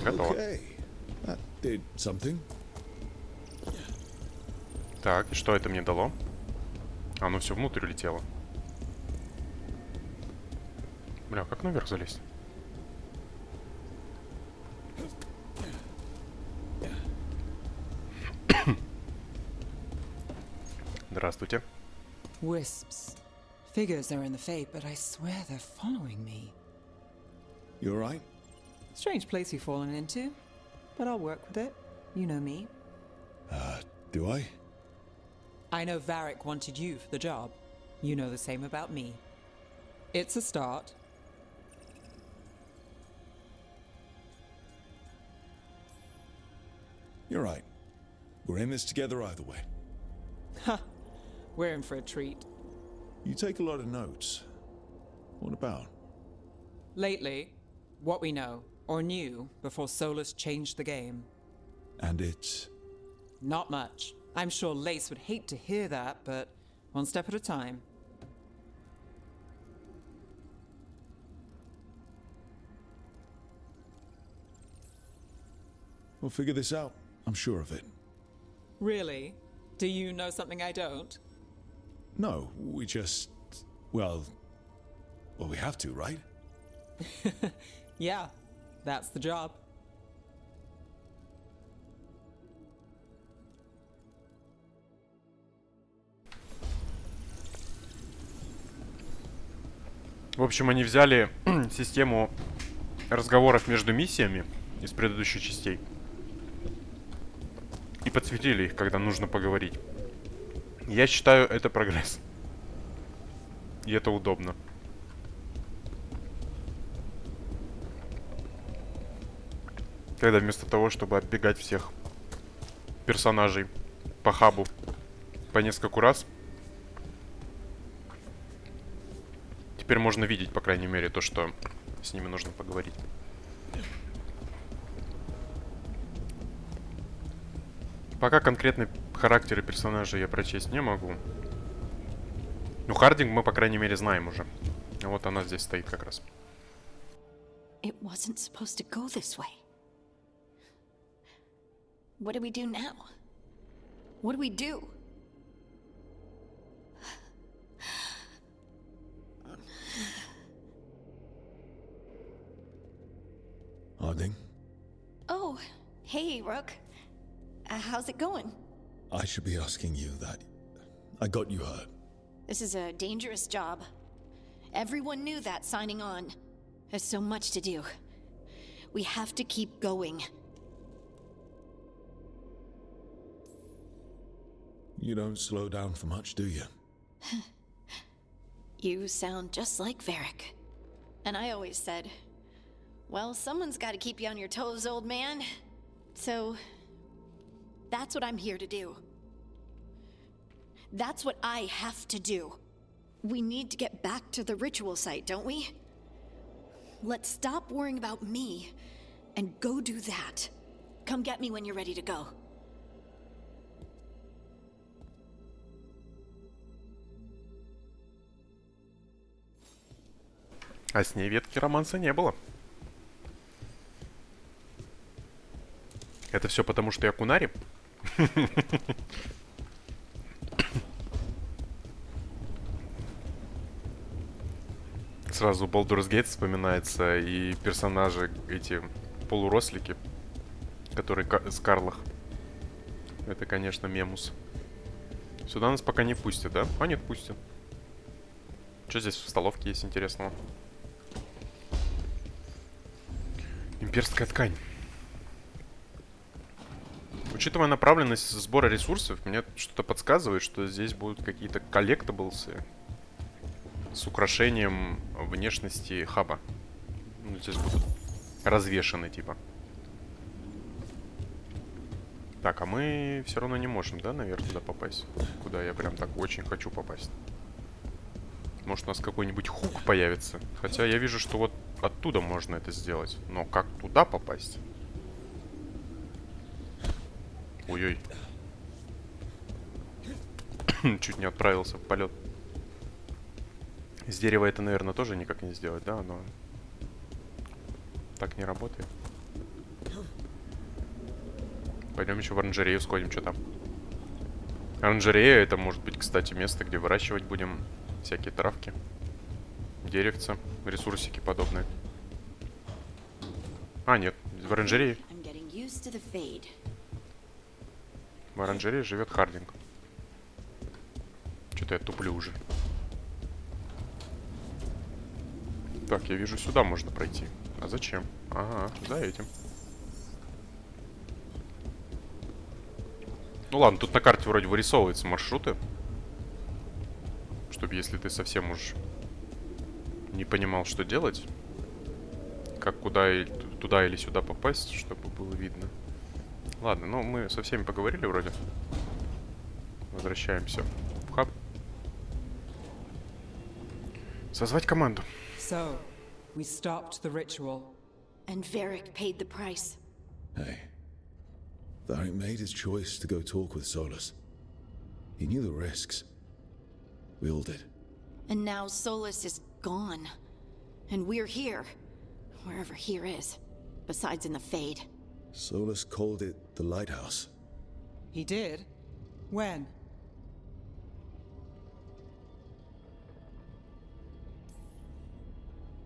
Готово. Okay. That did something. Так, и что это мне дало? Оно все внутрь улетело. Бля, как наверх залезть? Здравствуйте. Wisps. Figures are in the fate, but I swear they're following me. You alright? Strange place you've fallen into, but I'll work with it. You know me. Do I? I know Varric wanted you for the job. You know the same about me. It's a start. You're right. We're in this together either way. Ha! We're in for a treat. You take a lot of notes. What about? Lately, what we know, or knew, before Solus changed the game. And it's... Not much. I'm sure Lace would hate to hear that, but one step at a time. We'll figure this out. I'm sure of it. Really? Do you know something I don't? No, we just... Well, we have to, right? Yeah, that's the job. В общем, они взяли систему разговоров между миссиями из предыдущих частей и подсветили их, когда нужно поговорить. Я считаю, это прогресс. И это удобно. Когда вместо того, чтобы оббегать всех персонажей по хабу по нескольку раз, теперь можно видеть, по крайней мере, то, что с ними нужно поговорить. Пока конкретные характеры персонажей я прочесть не могу. Ну, Хардинг мы, по крайней мере, знаем уже. Вот она здесь стоит как раз. It wasn't supposed to go this way. What do we do now? What do we do? Harding, Oh, hey, Rook. How's it going? I should be asking you that. I got you hurt. This is a dangerous job. Everyone knew that signing on. There's so much to do. We have to keep going. You don't slow down for much, do you? You sound just like Varric. And I always said, well, someone's got to keep you on your toes, old man. So, that's what I'm here to do. That's what I have to do. We need to get back to the ritual site, don't we? Let's stop worrying about me and go do that. Come get me when you're ready to go. А с ней ветки романса не было. Это все потому, что я кунари? Сразу Baldur's Gate вспоминается и персонажи, эти полурослики, которые с Карлах. Это, конечно, мемус. Сюда нас пока не пустят, да? А нет, пустят. Что здесь в столовке есть интересного? Имперская ткань. Учитывая направленность сбора ресурсов, мне что-то подсказывает, что здесь будут какие-то коллектаблсы с украшением внешности хаба. Ну, здесь будут развешаны, типа. Так, а мы все равно не можем, да, наверх туда попасть? Куда я прям так очень хочу попасть. Может, у нас какой-нибудь хук появится? Хотя я вижу, что вот оттуда можно это сделать. Но как туда попасть? Ой-ой. Чуть не отправился в полет. С дерева это, наверное, тоже никак не сделать, да? Но так не работает. Пойдем еще в оранжерею сходим, что там. Оранжерея это может быть, кстати, место, где выращивать будем всякие травки, деревца, ресурсики подобные. А, нет, в оранжерее. В оранжерее живет Хардинг. Что-то я туплю уже. Так, я вижу, сюда можно пройти. А зачем? Ага, за этим. Ну ладно, тут на карте вроде вырисовываются маршруты. Чтобы если ты совсем уж не понимал, что делать, как куда и туда или сюда попасть, чтобы было видно. Ладно, ну мы со всеми поговорили вроде. Возвращаемся в хаб. Созвать команду. So, we stopped the ritual. And Varric paid the price. Hey. Varric made his choice to go talk with Solus. He knew the risks. We all did. And now Solus is gone. And we're here. Wherever here is. Besides in the Fade. Solus called it the Lighthouse. He did? When?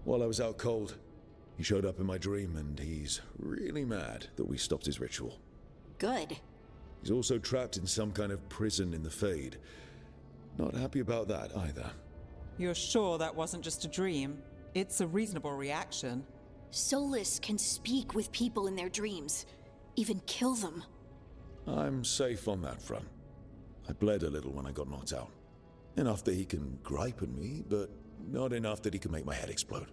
While I was out cold, he showed up in my dream and he's really mad that we stopped his ritual. Good. He's also trapped in some kind of prison in the Fade. Not happy about that either. You're sure that wasn't just a dream? It's a reasonable reaction. Solus can speak with people in their dreams. Even kill them. I'm safe on that front. I bled a little when I got knocked out. Enough that he can gripe at me, but not enough that he can make my head explode.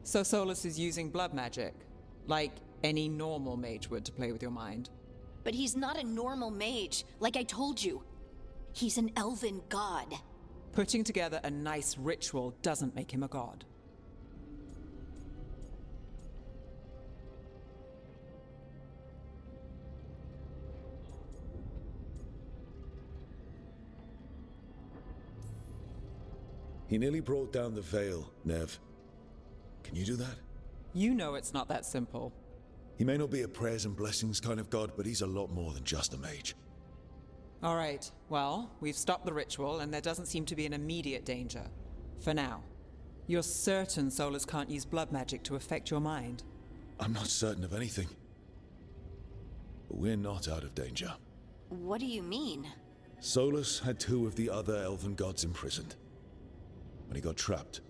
So Solus is using blood magic? Like any normal mage would to play with your mind? But he's not a normal mage, like I told you. He's an elven god. Putting together a nice ritual doesn't make him a god. He nearly brought down the veil, Nev. Can you do that? You know it's not that simple. He may not be a prayers and blessings kind of god, but he's a lot more than just a mage. All right, well, we've stopped the ritual and there doesn't seem to be an immediate danger. For now. You're certain Solus can't use blood magic to affect your mind? I'm not certain of anything. But we're not out of danger. What do you mean? Solus had two of the other elven gods imprisoned. When he got trapped,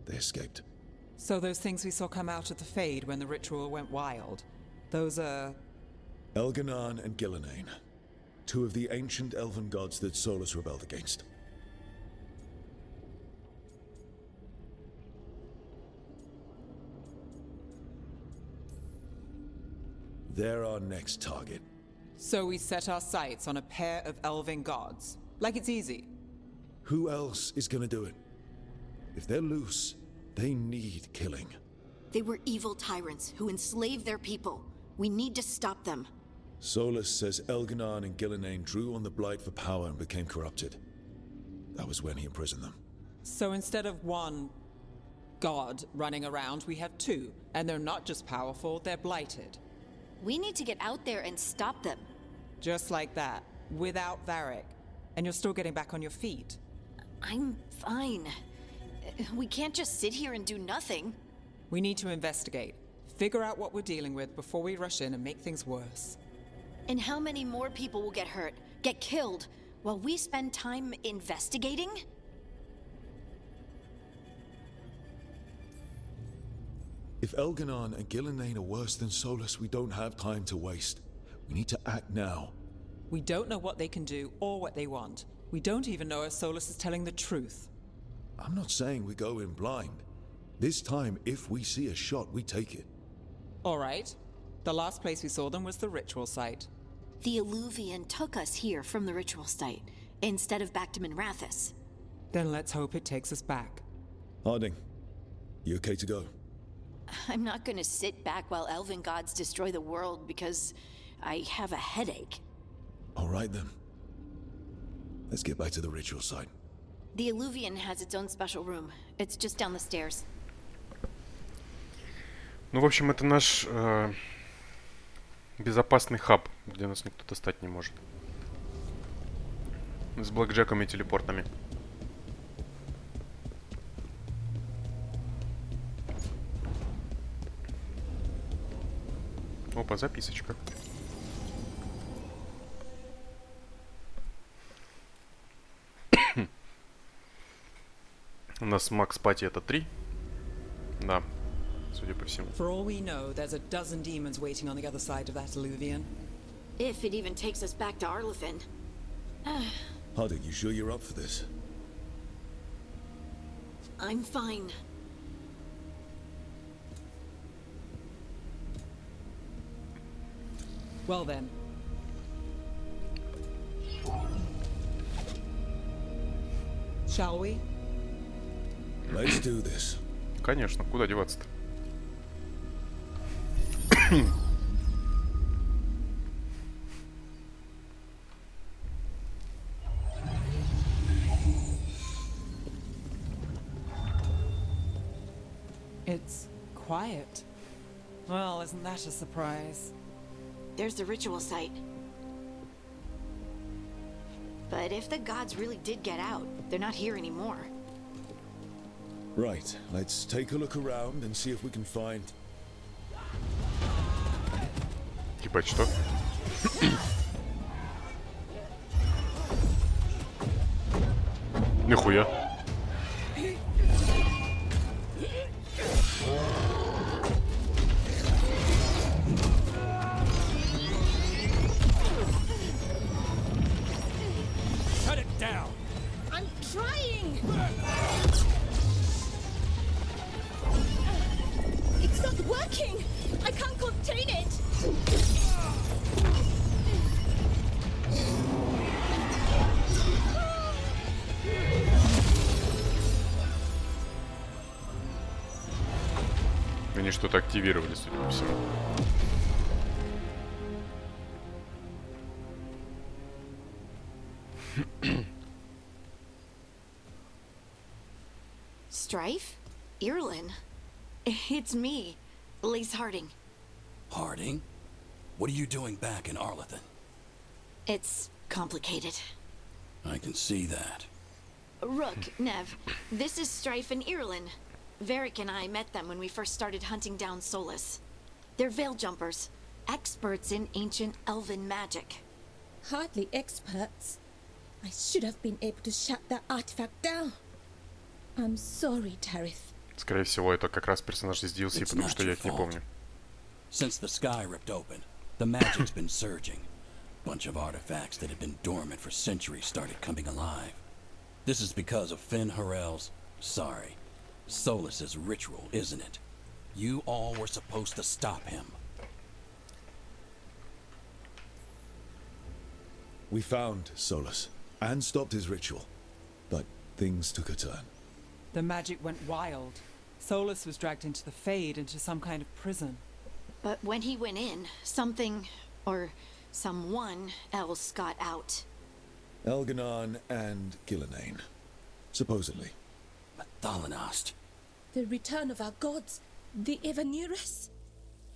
they escaped. So those things we saw come out of the Fade when the ritual went wild, those are... Elganan and Gillenane. Two of the ancient elven gods that Solus rebelled against. They're our next target. So we set our sights on a pair of elven gods. Like it's easy. Who else is gonna do it? If they're loose, they need killing. They were evil tyrants who enslaved their people. We need to stop them. Solus says Elganan and Gillenane drew on the Blight for power and became corrupted. That was when he imprisoned them. So instead of one god running around, we have two. And they're not just powerful, they're blighted. We need to get out there and stop them. Just like that, without Varric. And you're still getting back on your feet. I'm fine. We can't just sit here and do nothing. We need to investigate. Figure out what we're dealing with before we rush in and make things worse. And how many more people will get hurt, get killed, while we spend time investigating? If Elganan and Gillenane are worse than Solus, we don't have time to waste. We need to act now. We don't know what they can do or what they want. We don't even know if Solus is telling the truth. I'm not saying we go in blind. This time, if we see a shot, we take it. All right. The last place we saw them was the ritual site. The Illuvian took us here from the ritual site, instead of back to Minrathous. Then let's hope it takes us back. Harding, you okay to go? I'm not gonna sit back while elven gods destroy the world because I have a headache. All right then. Let's get back to the ritual site. The Illuvian has its own special room. It's just down the stairs. Ну, в общем, это наш безопасный хаб, где нас никто достать не может. С блэкджеком и телепортами. Опа, записочка. У нас макс пати это 3. Да, судя по всему. For all we know, there's a dozen demons waiting on the other side of that Illuvian. If it even takes us back to Arlothin. Harding, you sure you're up for this? I'm fine. Well then. Shall we? Let's do this. Конечно, куда деваться-то? It's quiet. Well, isn't that a surprise? There's the ritual site. But if the gods really did get out, they're not here anymore. Right, let's take a look around and see if we can find... Типа, что? Нихуя. Shut it down! I'm trying! It's not working! I can't contain it! Они что-то активировали, судя по всему. Strife? Irlin? It's me, Lace Harding. Harding? What are you doing back in Arlothin? It's complicated. I can see that. Rook, Nev, this is Strife and Irlin. Varric and I met them when we first started hunting down Solus. They're veil jumpers, experts in ancient elven magic. Hardly experts. I should have been able to shut that artifact down. I'm sorry, Tarith. Скорее всего, это как раз персонаж из DLC, It's потому not что your я их не fault. помню. Since the sky ripped open, the magic's been surging. Bunch of artifacts that had been dormant for centuries started coming alive. This is because of Finn Harel's... sorry. Solus's ritual, isn't it? You all were supposed to stop him. We found Solus and stopped his ritual, but things took a turn. The magic went wild. Solus was dragged into the Fade, into some kind of prison. But when he went in, something, or someone else got out. Elganon and Gillenane, supposedly. Thalanost. The return of our gods, the Evanurus?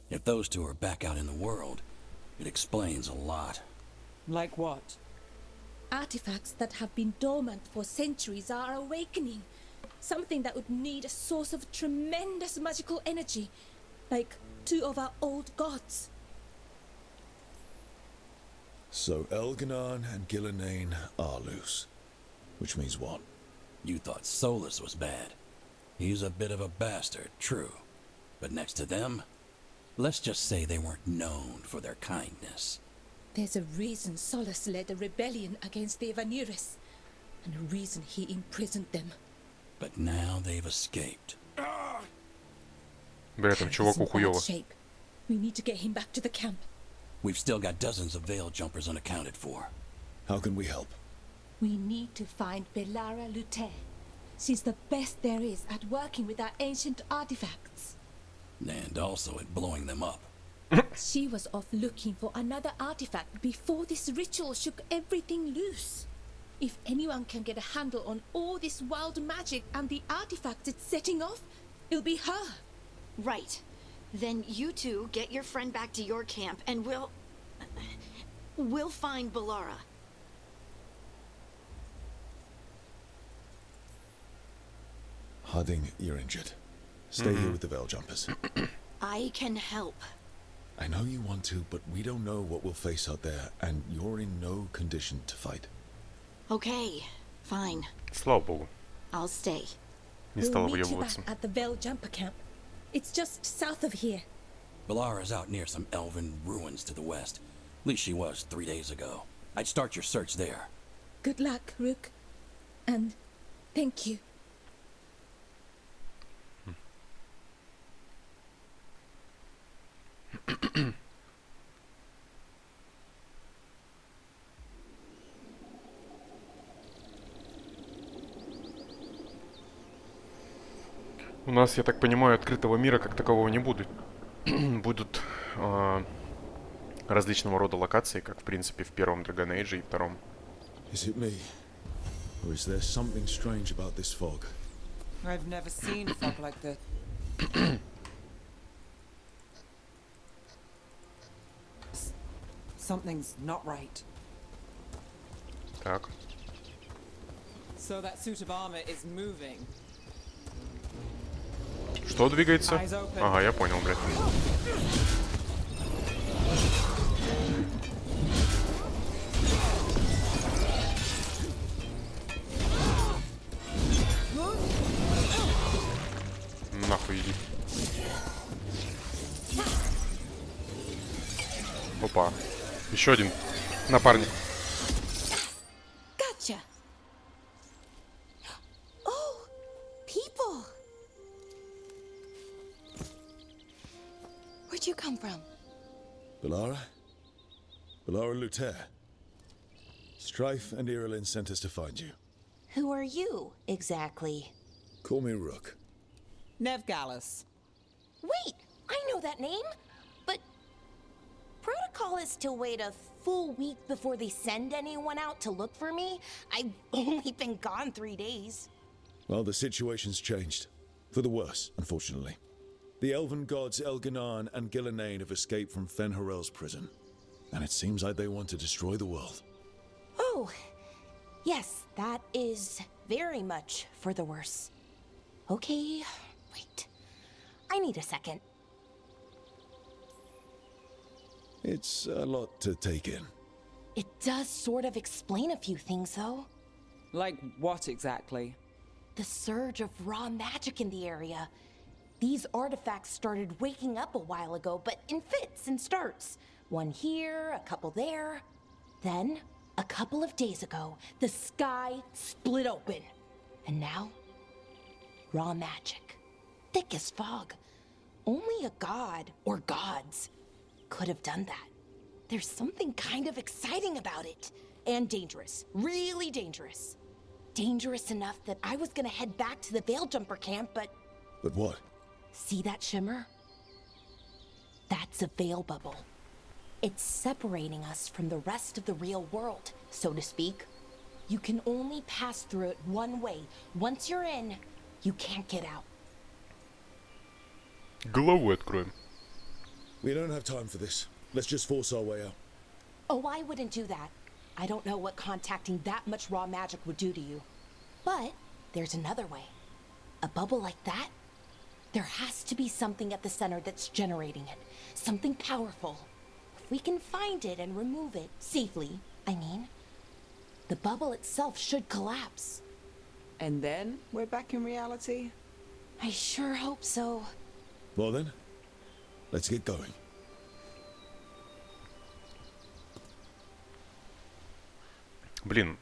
If those two are back out in the world, it explains a lot. Like what? Artifacts that have been dormant for centuries are awakening. Something that would need a source of tremendous magical energy, like two of our old gods. So Elganon and Gillenane are loose. Which means what? You thought Solus was bad. He's a bit of a bastard, true. But next to them, let's just say they weren't known for their kindness. There's a reason Solus led a rebellion against the Evanurus, and a reason he imprisoned them. But now they've escaped. Бля, там чуваку He's in bad хуёво. shape. We need to get him back to the camp. We've still got dozens of veil jumpers unaccounted for. How can we help? We need to find Belara Lute. She's the best there is at working with our ancient artifacts. And also at blowing them up. She was off looking for another artifact before this ritual shook everything loose. If anyone can get a handle on all this wild magic and the artifacts it's setting off, it'll be her. Right. Then you two get your friend back to your camp and we'll find Belara. Harding, you're injured. Stay here with the Veil Jumpers. I can help. I know you want to, but we don't know what we'll face out there, and you're in no condition to fight. Okay, fine. Слава богу. I'll stay. Не We'll стала meet you выебываться. back at the Veil Jumper camp. It's just south of here. Belara's out near some elven ruins to the west. At least she was 3 days ago. I'd start your search there. Good luck, Rook. And thank you. У нас, я так понимаю, открытого мира как такового не будет. Будут различного рода локации, как в принципе в первом Dragon Age и втором. Is it me? Or is there something strange about this fog? I've never seen fog like this. Something's not right. Так. So that suit of armor is moving. Что двигается? Eyes open. Ага, я понял, блядь. Нахуй иди. Опа. Еще один напарник. Gotcha. Oh, people. Where'd you come from? Belara? Belara Luther. Strife and Irilin sent us to find you. Who are you, exactly? Call me Rook. Nev Gallus. Wait, I know that name, but protocol is to wait a full week before they send anyone out to look for me. I've only been gone 3 days. Well, the situation's changed. For the worse, unfortunately. The elven gods Elganan and Gillenane have escaped from Fen'Harel's prison. And it seems like they want to destroy the world. Oh, yes, that is very much for the worse. Okay, wait. I need a second. It's a lot to take in. It does sort of explain a few things, though. Like what exactly? The surge of raw magic in the area. These artifacts started waking up a while ago, but in fits and starts. One here, a couple there. Then, a couple of days ago, the sky split open. And now, raw magic. Thick as fog. Only a god, or gods, could have done that. There's something kind of exciting about it. And dangerous. Really dangerous. Dangerous enough that I was gonna head back to the Veil Jumper camp, but... But what? See that shimmer? That's a veil bubble. It's separating us from the rest of the real world, so to speak. You can only pass through it one way. Once you're in, you can't get out. Головой откроем. We don't have time for this. Let's just force our way out. Oh, I wouldn't do that. I don't know what contacting that much raw magic would do to you. But there's another way. A bubble like that? There has to be something at the center that's generating it. Something powerful. If we can find it and remove it, safely, I mean, the bubble itself should collapse. And then we're back in reality? I sure hope so. Well then, let's get going. Блин,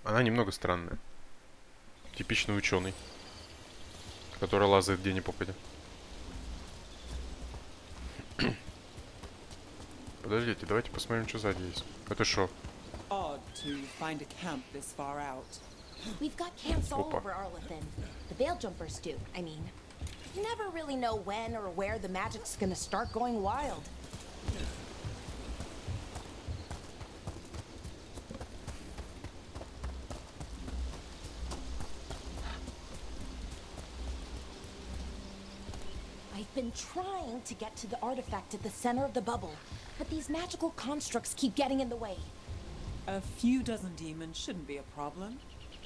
она немного странная. Типичный ученый, который лазает где ни попадя. Подождите, давайте посмотрим, что сзади есть. Это что? Odd to find a camp this far out. We've got camps all Опа. over Arlethan. The Veil Jumpers do, I mean. You never really know when or where the magic's gonna start going wild. I've been trying to get to the artifact at the center of the bubble, but these magical constructs keep getting in the way. A few dozen demons shouldn't be a problem.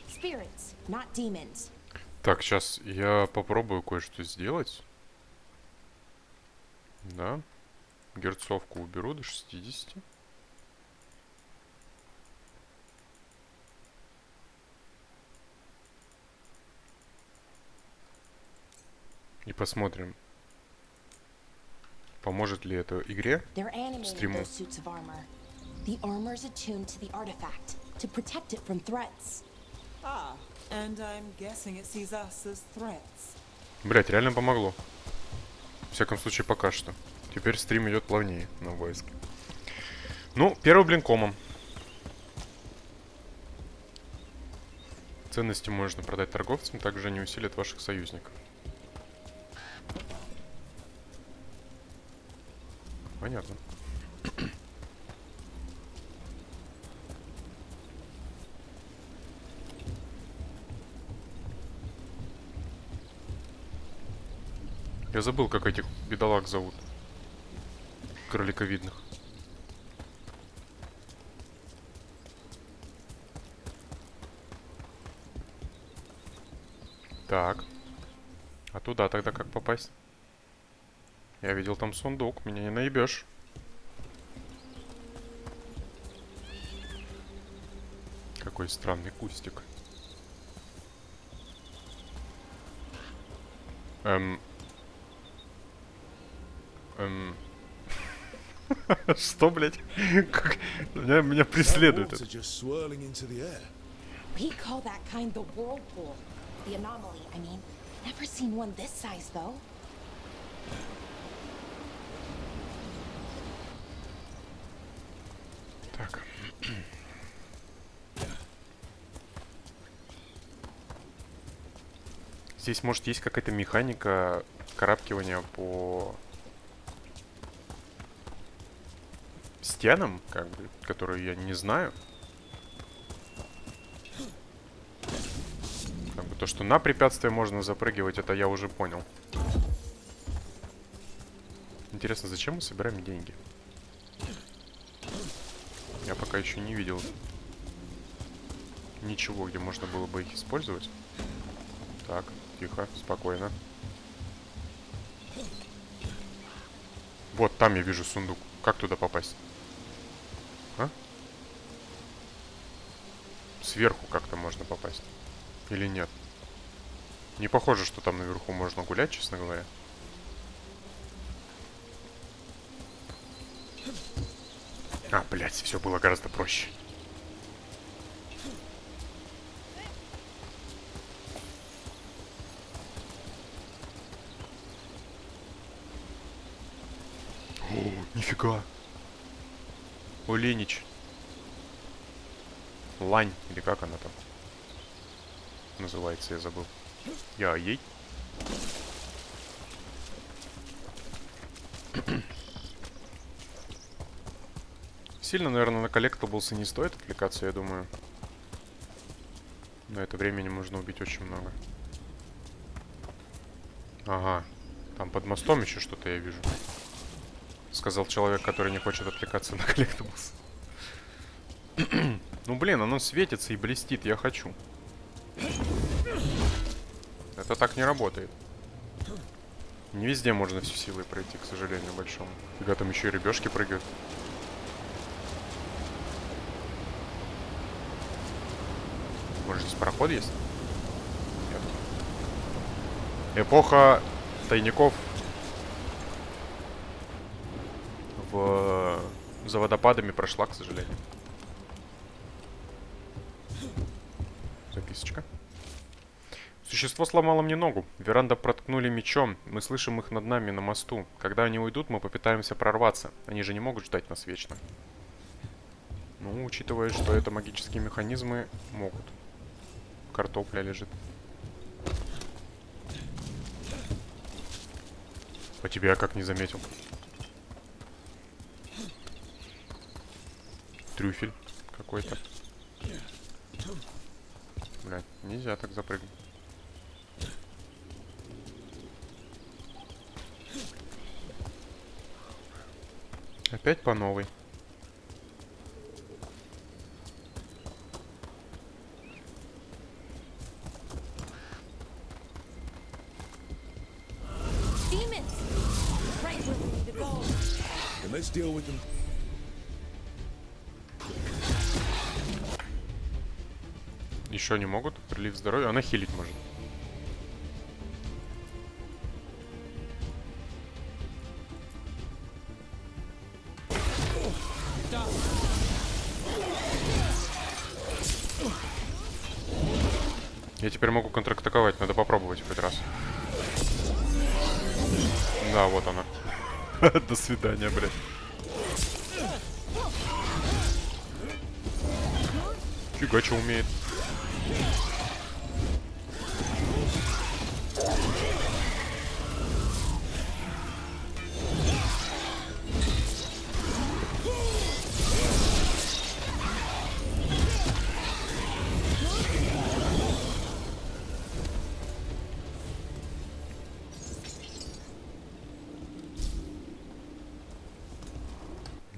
Spirits, not demons. Так, сейчас я попробую кое-что сделать. Да. Герцовку уберу до 60. И посмотрим, поможет ли это игре, They're animating стриму. those suits of armor. The armor's attuned to the artifact to protect it from threats. Ah, and I'm guessing it sees us as threats. Блять, реально помогло. В всяком случае, пока что. Теперь стрим идет плавнее на войске. Ну, первый блин комом. Ценности можно продать торговцам, также они усилят ваших союзников. Понятно. Я забыл, как этих бедолаг зовут. Кроликовидных. Так. А туда тогда как попасть? Я видел там сундук, меня не наебешь. Какой странный кустик. Что, блядь? Как... Меня преследует это. Just swirling into the air. We call that kind the whirlpool. The anomaly, I mean. Never seen one this size, though. Так. Здесь, может, есть какая-то механика карабкивания по стенам, как бы, которую я не знаю. Как бы то, что на препятствие можно запрыгивать, это я уже понял. Интересно, зачем мы собираем деньги? Я пока еще не видел ничего, где можно было бы их использовать. Так, тихо, спокойно. Вот, там я вижу сундук. Как туда попасть? А? Сверху как-то можно попасть. Или нет? Не похоже, что там наверху можно гулять, честно говоря. А, блядь, все было гораздо проще. О, нифига. Оленич. Лань, или как она там называется, я забыл. Я ей. Сильно, наверное, на коллектаблсы не стоит отвлекаться, я думаю. На это времени можно убить очень много. Ага. Там под мостом еще что-то я вижу. Сказал человек, который не хочет отвлекаться на коллектаблс. Ну, блин, оно светится и блестит, я хочу. Это так не работает. Не везде можно всю силой пройти, к сожалению, большому. Фига, там еще и рыбешки прыгают. Может, здесь пароход есть? Нет. Эпоха тайников за водопадами прошла, к сожалению. Записочка. Существо сломало мне ногу. Веранда проткнули мечом. Мы слышим их над нами на мосту. Когда они уйдут, мы попытаемся прорваться. Они же не могут ждать нас вечно. Ну, учитывая, что это магические механизмы, могут. Картопля лежит. По тебе я как не заметил. Трюфель какой-то. Блядь, нельзя так запрыгнуть. Опять по новой. Demons! Right where we need to go. Then let's deal with them. Еще не могут. Прилив здоровья. Она хилить может. Я теперь могу контратаковать. Надо попробовать хоть раз. Да, вот она. До свидания, блядь. Фига, что умеет.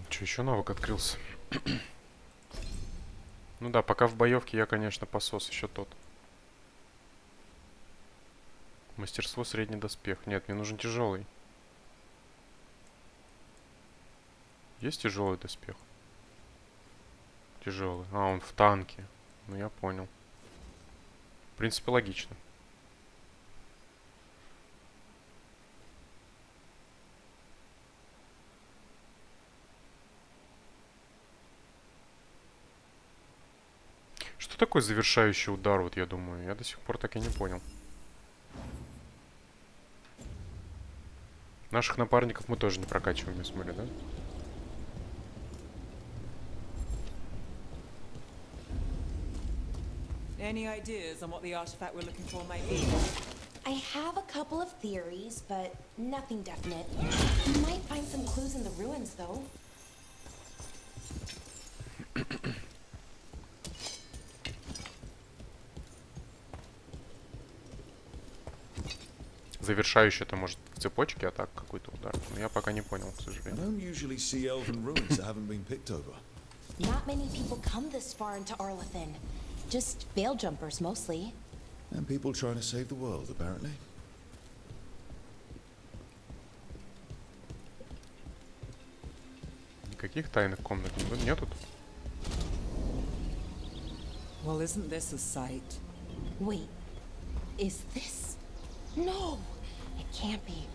Что, еще навык открылся? Ну да, пока в боевке я, конечно, посос еще тот. Мастерство, средний доспех. Нет, мне нужен тяжелый. Есть тяжелый доспех? Тяжелый. А, он в танке. Ну, я понял. В принципе, логично. Что такое завершающий удар, вот я думаю? Я до сих пор так и не понял. Наших напарников мы тоже не прокачиваем, я смотрю, да? Any ideas on what the artifact we're looking for might be? I have a couple of theories, but nothing definite. You might find some clues in the ruins, though. Завершающий это может в цепочке атак какой-то удар. Но я пока не понял, к I сожалению. don't usually see elven ruins that haven't been picked over. Not many people come this far into Arlathan. Just veil jumpers, mostly. And people trying to save the world, apparently. Никаких тайных комнат нет тут. Well, isn't this a sight? Wait, is this? No, it can't be.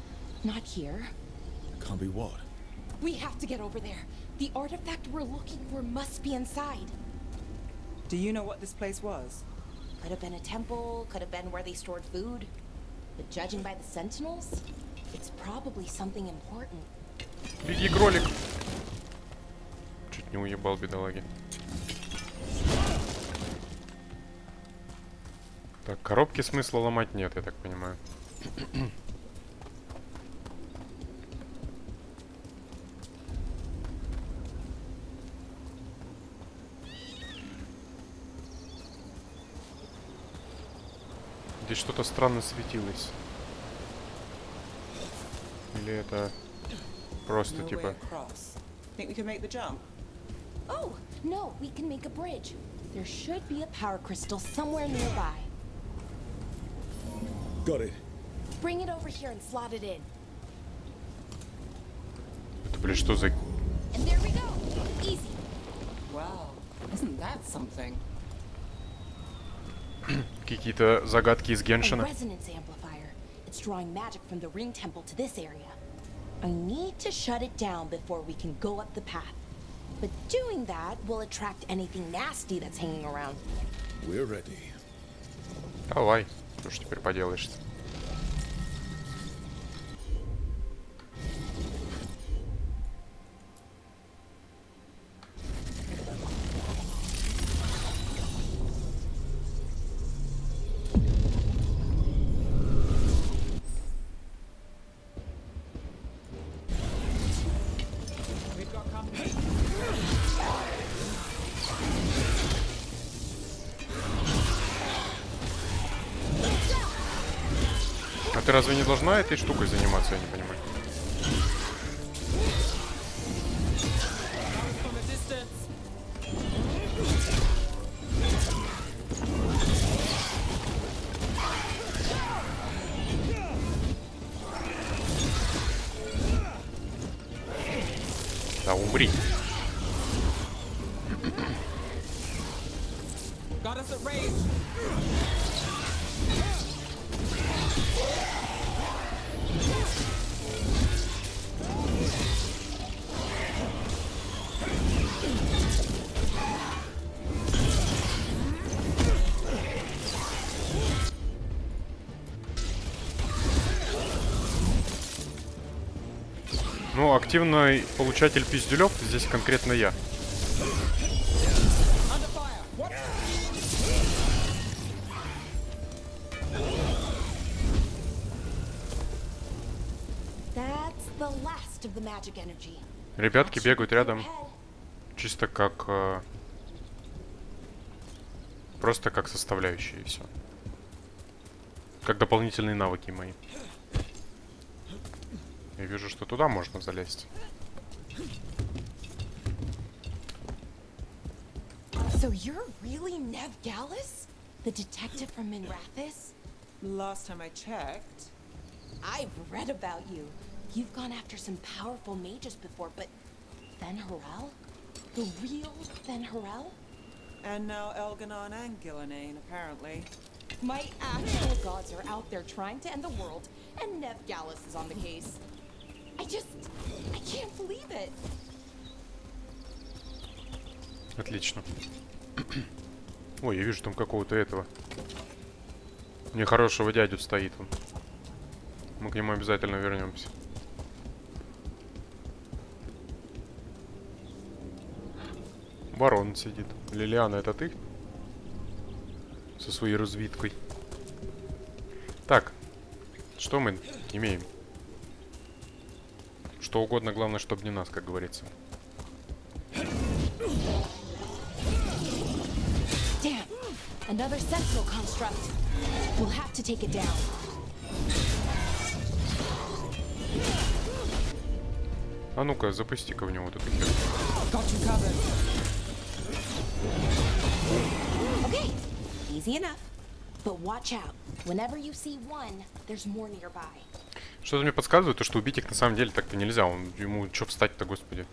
Not here. Can't be what? We have to get over there. The artifact we're looking for must be inside. Do you know what this place was? Could have been a temple, could have been where they stored food. But judging by the sentinels, it's probably something important. Беги, кролик! Чуть не уебал, бедолаги. Так, коробки смысла ломать нет, я так понимаю. Здесь что-то странно светилось. Или это просто No way типа... across. Think we can make the jump? Oh, no, we can make a bridge. There should be a power crystal somewhere nearby. Got it. Bring it over here and slot it in. Это, блин, что за... And there we go. Easy. Wow, isn't that something? Какие-то загадки из A Геншина. resonance amplifier. It's drawing magic from the ring temple to this area. I need to shut it down before we can go up the path. But doing that will attract anything nasty that's hanging around. We're ready. Давай. Что ж теперь поделаешь-то? А ты разве не должна этой штукой заниматься, я не понимаю. Да умри. Ну, активный получатель пиздюлёв здесь конкретно я. Ребятки бегают рядом чисто как... просто как составляющие, и все. Как дополнительные навыки мои. Я вижу, что туда можно залезть. So you're really Nev Gallus? The detective from Minrathis? Last time I checked. I've read about you. You've gone after some powerful mages before, but Fen'Harel? The real Fen'Harel? And now Elganon and Gillenane, apparently. My actual gods are out there trying to end the world, and Nev Gallus is on the case. I can't believe it. Отлично. Ой, я вижу там какого-то этого нехорошего дядю стоит он. Мы к нему обязательно вернемся. Барон сидит. Лилиана, это ты? Со своей развиткой. Так, что мы имеем? Что угодно, главное, чтобы не нас, как говорится. Damn, another sentinel construct. We'll have to take it down. А ну-ка, запусти-ка в него вот эту херню. Okay, easy enough. But watch out. Whenever you see one, there's more nearby. Что-то мне подсказывает, что убить их на самом деле так-то нельзя. Ему что встать-то, господи.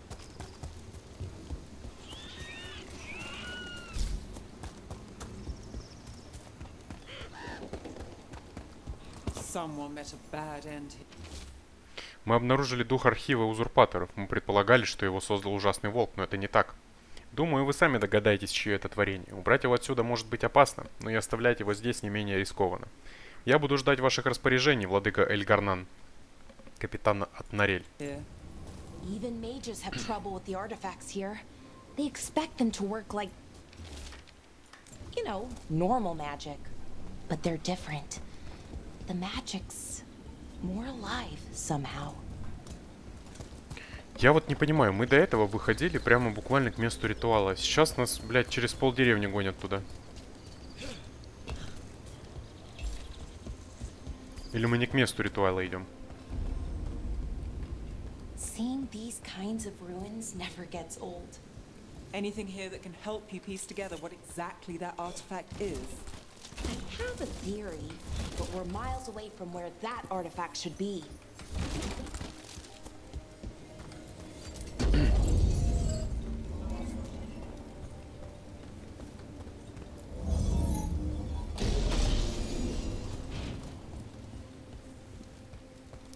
Мы обнаружили дух архива узурпаторов. Мы предполагали, что его создал ужасный волк, но это не так. Думаю, вы сами догадаетесь, чье это творение. Убрать его отсюда может быть опасно, но и оставлять его здесь не менее рискованно. Я буду ждать ваших распоряжений, владыка Эльгарнан. Капитан Атнарель. Even mages have trouble with the artifacts here. They expect them to work like, you know, normal magic. But they're different. The magic's more alive somehow. Я вот не понимаю, мы до этого выходили прямо буквально к месту ритуала. А сейчас нас, блядь, через полдеревни гонят туда. Или мы не к месту ритуала идем? Seeing these kinds of ruins never gets old. Anything here that can help you piece together what exactly that artifact is? I have a theory, but we're miles away from where that artifact should be.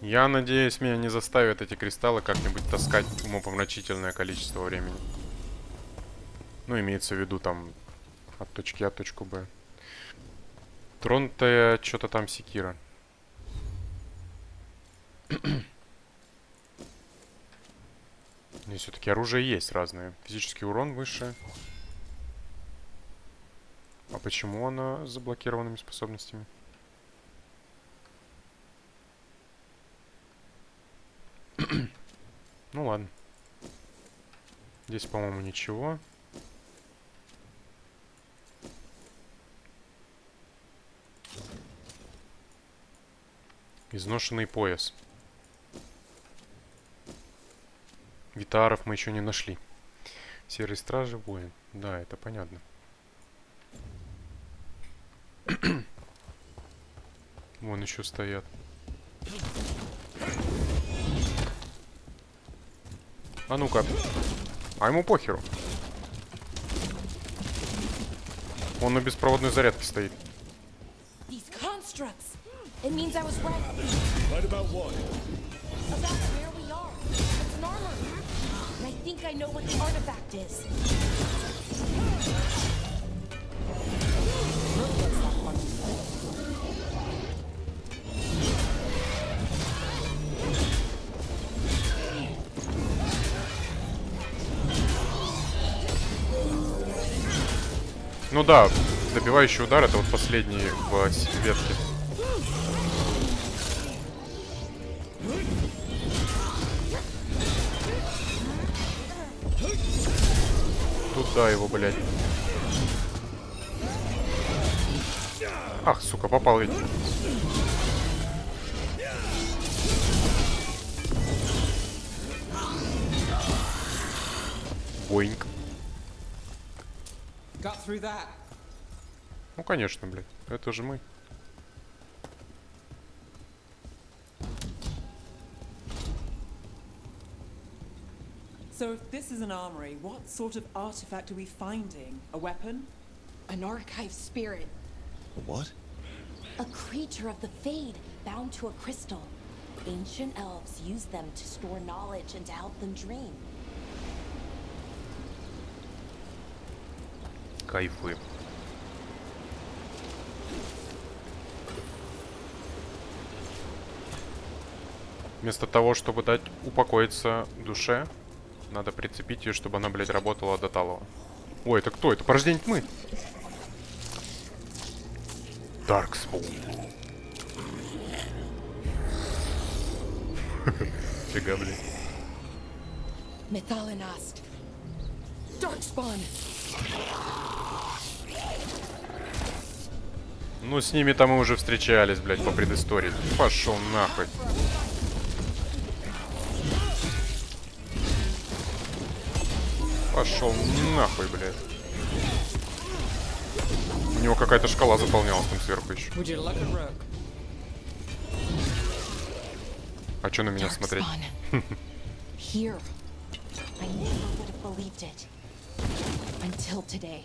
Я надеюсь, меня не заставят эти кристаллы как-нибудь таскать умопомрачительное количество времени. Ну, имеется в виду там от точки А в точку Б. Тронутая что-то там секира. Здесь все-таки оружие есть разное. Физический урон выше. А почему она с заблокированными способностями? Ну ладно. Здесь, по-моему, ничего. Изношенный пояс. Гитаров мы еще не нашли. Серые стражи, воин. Да, это понятно. Вон еще стоят. А ну-ка. А ему похеру. Он на беспроводной зарядке стоит. These constructs. It means I was right. Right about what? About where we are. It's an armory. And I think I know what the artifact is. Ну да, добивающий удар — это вот последний в ветке. Туда его, блядь. Ах, сука, попал ведь. Боинг. Ну, конечно, блядь. Это же мы. So if this is an armory, what sort of artifact are we finding? A weapon? An archive spirit. A what? A creature of the Fade, bound to a crystal. Ancient elves use them to store knowledge and to help them dream. Кайфуем. Вместо того, чтобы дать упокоиться душе, надо прицепить ее, чтобы она, блядь, работала до талого. Ой, это кто? Это порождение тьмы. Darkspawn. Фига, блядь. Methalinast. Darkspawn. Ну, с ними там мы уже встречались, блядь, по предыстории. Пошел нахуй. Пошел нахуй, блядь. У него какая-то шкала заполнялась там сверху еще. А что на меня смотреть? Here. I never would have believed it. Until today.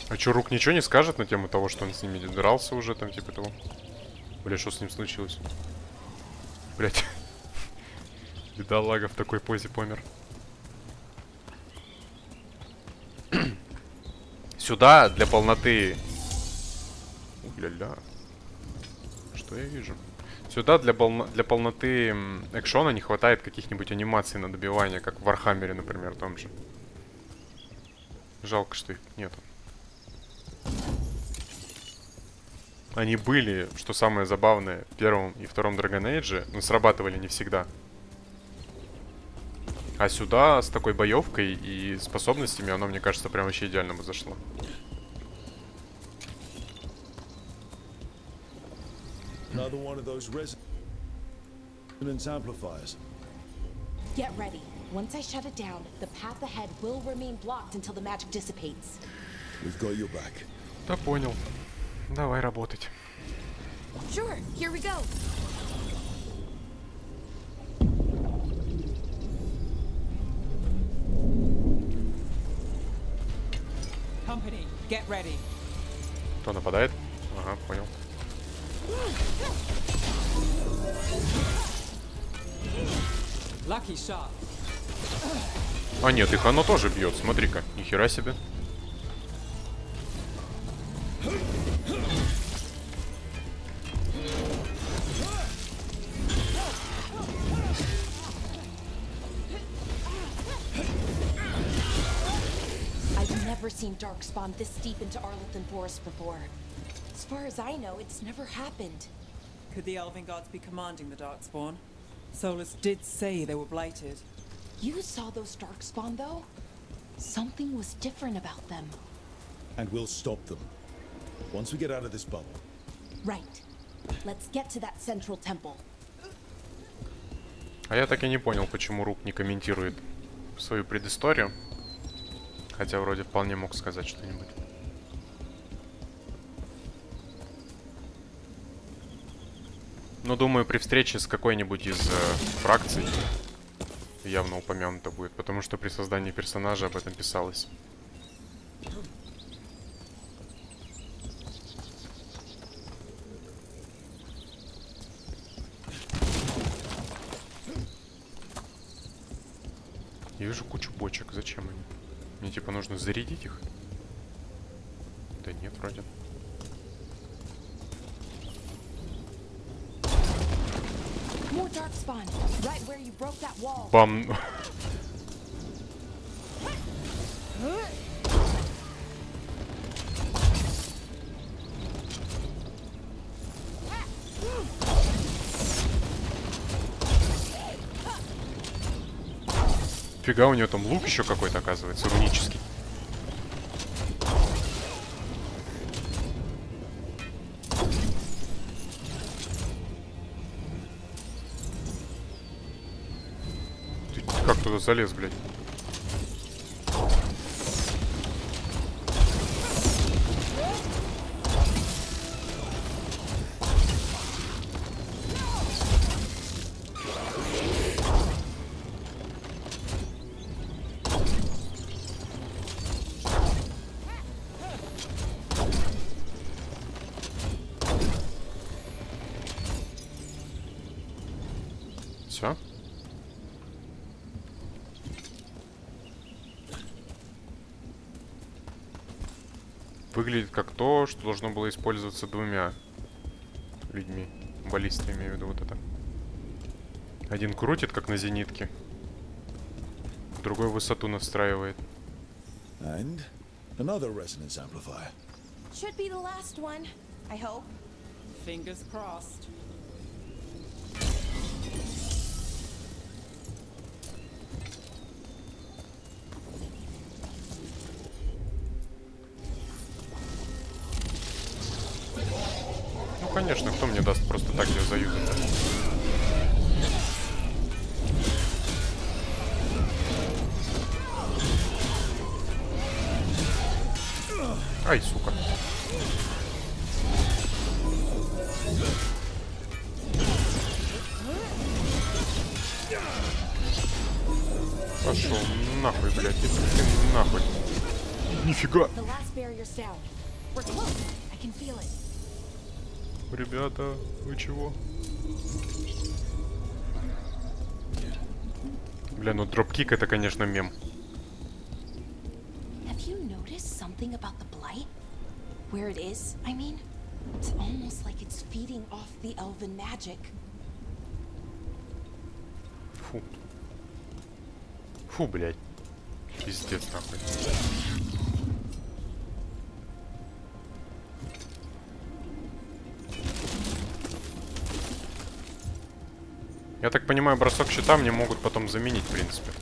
А чё, Рук ничего не скажет на тему того, что он с ними дрался уже, там, типа того? Бля, что с ним случилось? Блять. Бедолага в такой позе помер. Сюда для полноты. Ля-ля. Что я вижу? Сюда для полноты экшона не хватает каких-нибудь анимаций на добивание, как в Вархаммере, например, том же. Жалко, что их нету. Они были, что самое забавное, в первом и втором Dragon Age, но срабатывали не всегда. А сюда с такой боевкой и способностями оно, мне кажется, прям вообще идеально бы зашло. Another one of those resonance amplifiers. Get ready. Once I shut it down, the path ahead will remain blocked until the magic dissipates. We've got your back. Да понял. Давай работать. Sure, here we go. Company, get ready. Кто нападает? Ага, понял. Lucky shot. А нет, их оно тоже бьет. Смотри-ка, нихера себе. seen darkspawn this deep into Arlington Forest before. As far as I know, it's never happened. Could the Elven Gods be commanding the Darkspawn? Solus did say they were blighted. You saw those darkspawn, though? Something was different about them. And we'll stop them. Once we get out of this bubble. Right. Let's get to that central temple. А я так и не понял, почему Рук не комментирует свою предысторию. Хотя вроде вполне мог сказать что-нибудь. Но думаю, при встрече с какой-нибудь из фракций явно упомянуто будет, потому что при создании персонажа об этом писалось. Я вижу кучу бочек. Зачем они? Мне типа нужно зарядить их? Да нет, вроде. Бам. Фига, у него там лук еще какой-то, оказывается, рунический. Ты как туда залез, блядь? Все? Выглядит как то, что должно было использоваться двумя людьми. Баллисты, имею в виду вот это. Один крутит, как на зенитке. Другой высоту настраивает. And another resonance amplifier. Should be the last one, I hope. Fingers crossed. Ну, конечно, кто мне даст просто так ее заюзать? Ай, сука. Пошел нахуй, блядь, иди ты нахуй. Нифига. Ребята, вы чего? Бля, ну дропкик это, конечно, мем. Something about the blight? Where it is, I mean? It's almost like it's feeding off the elven magic. Фу. Фу, блядь. Пиздец, нахуй. Я так понимаю, бросок щита мне могут потом заменить, в принципе.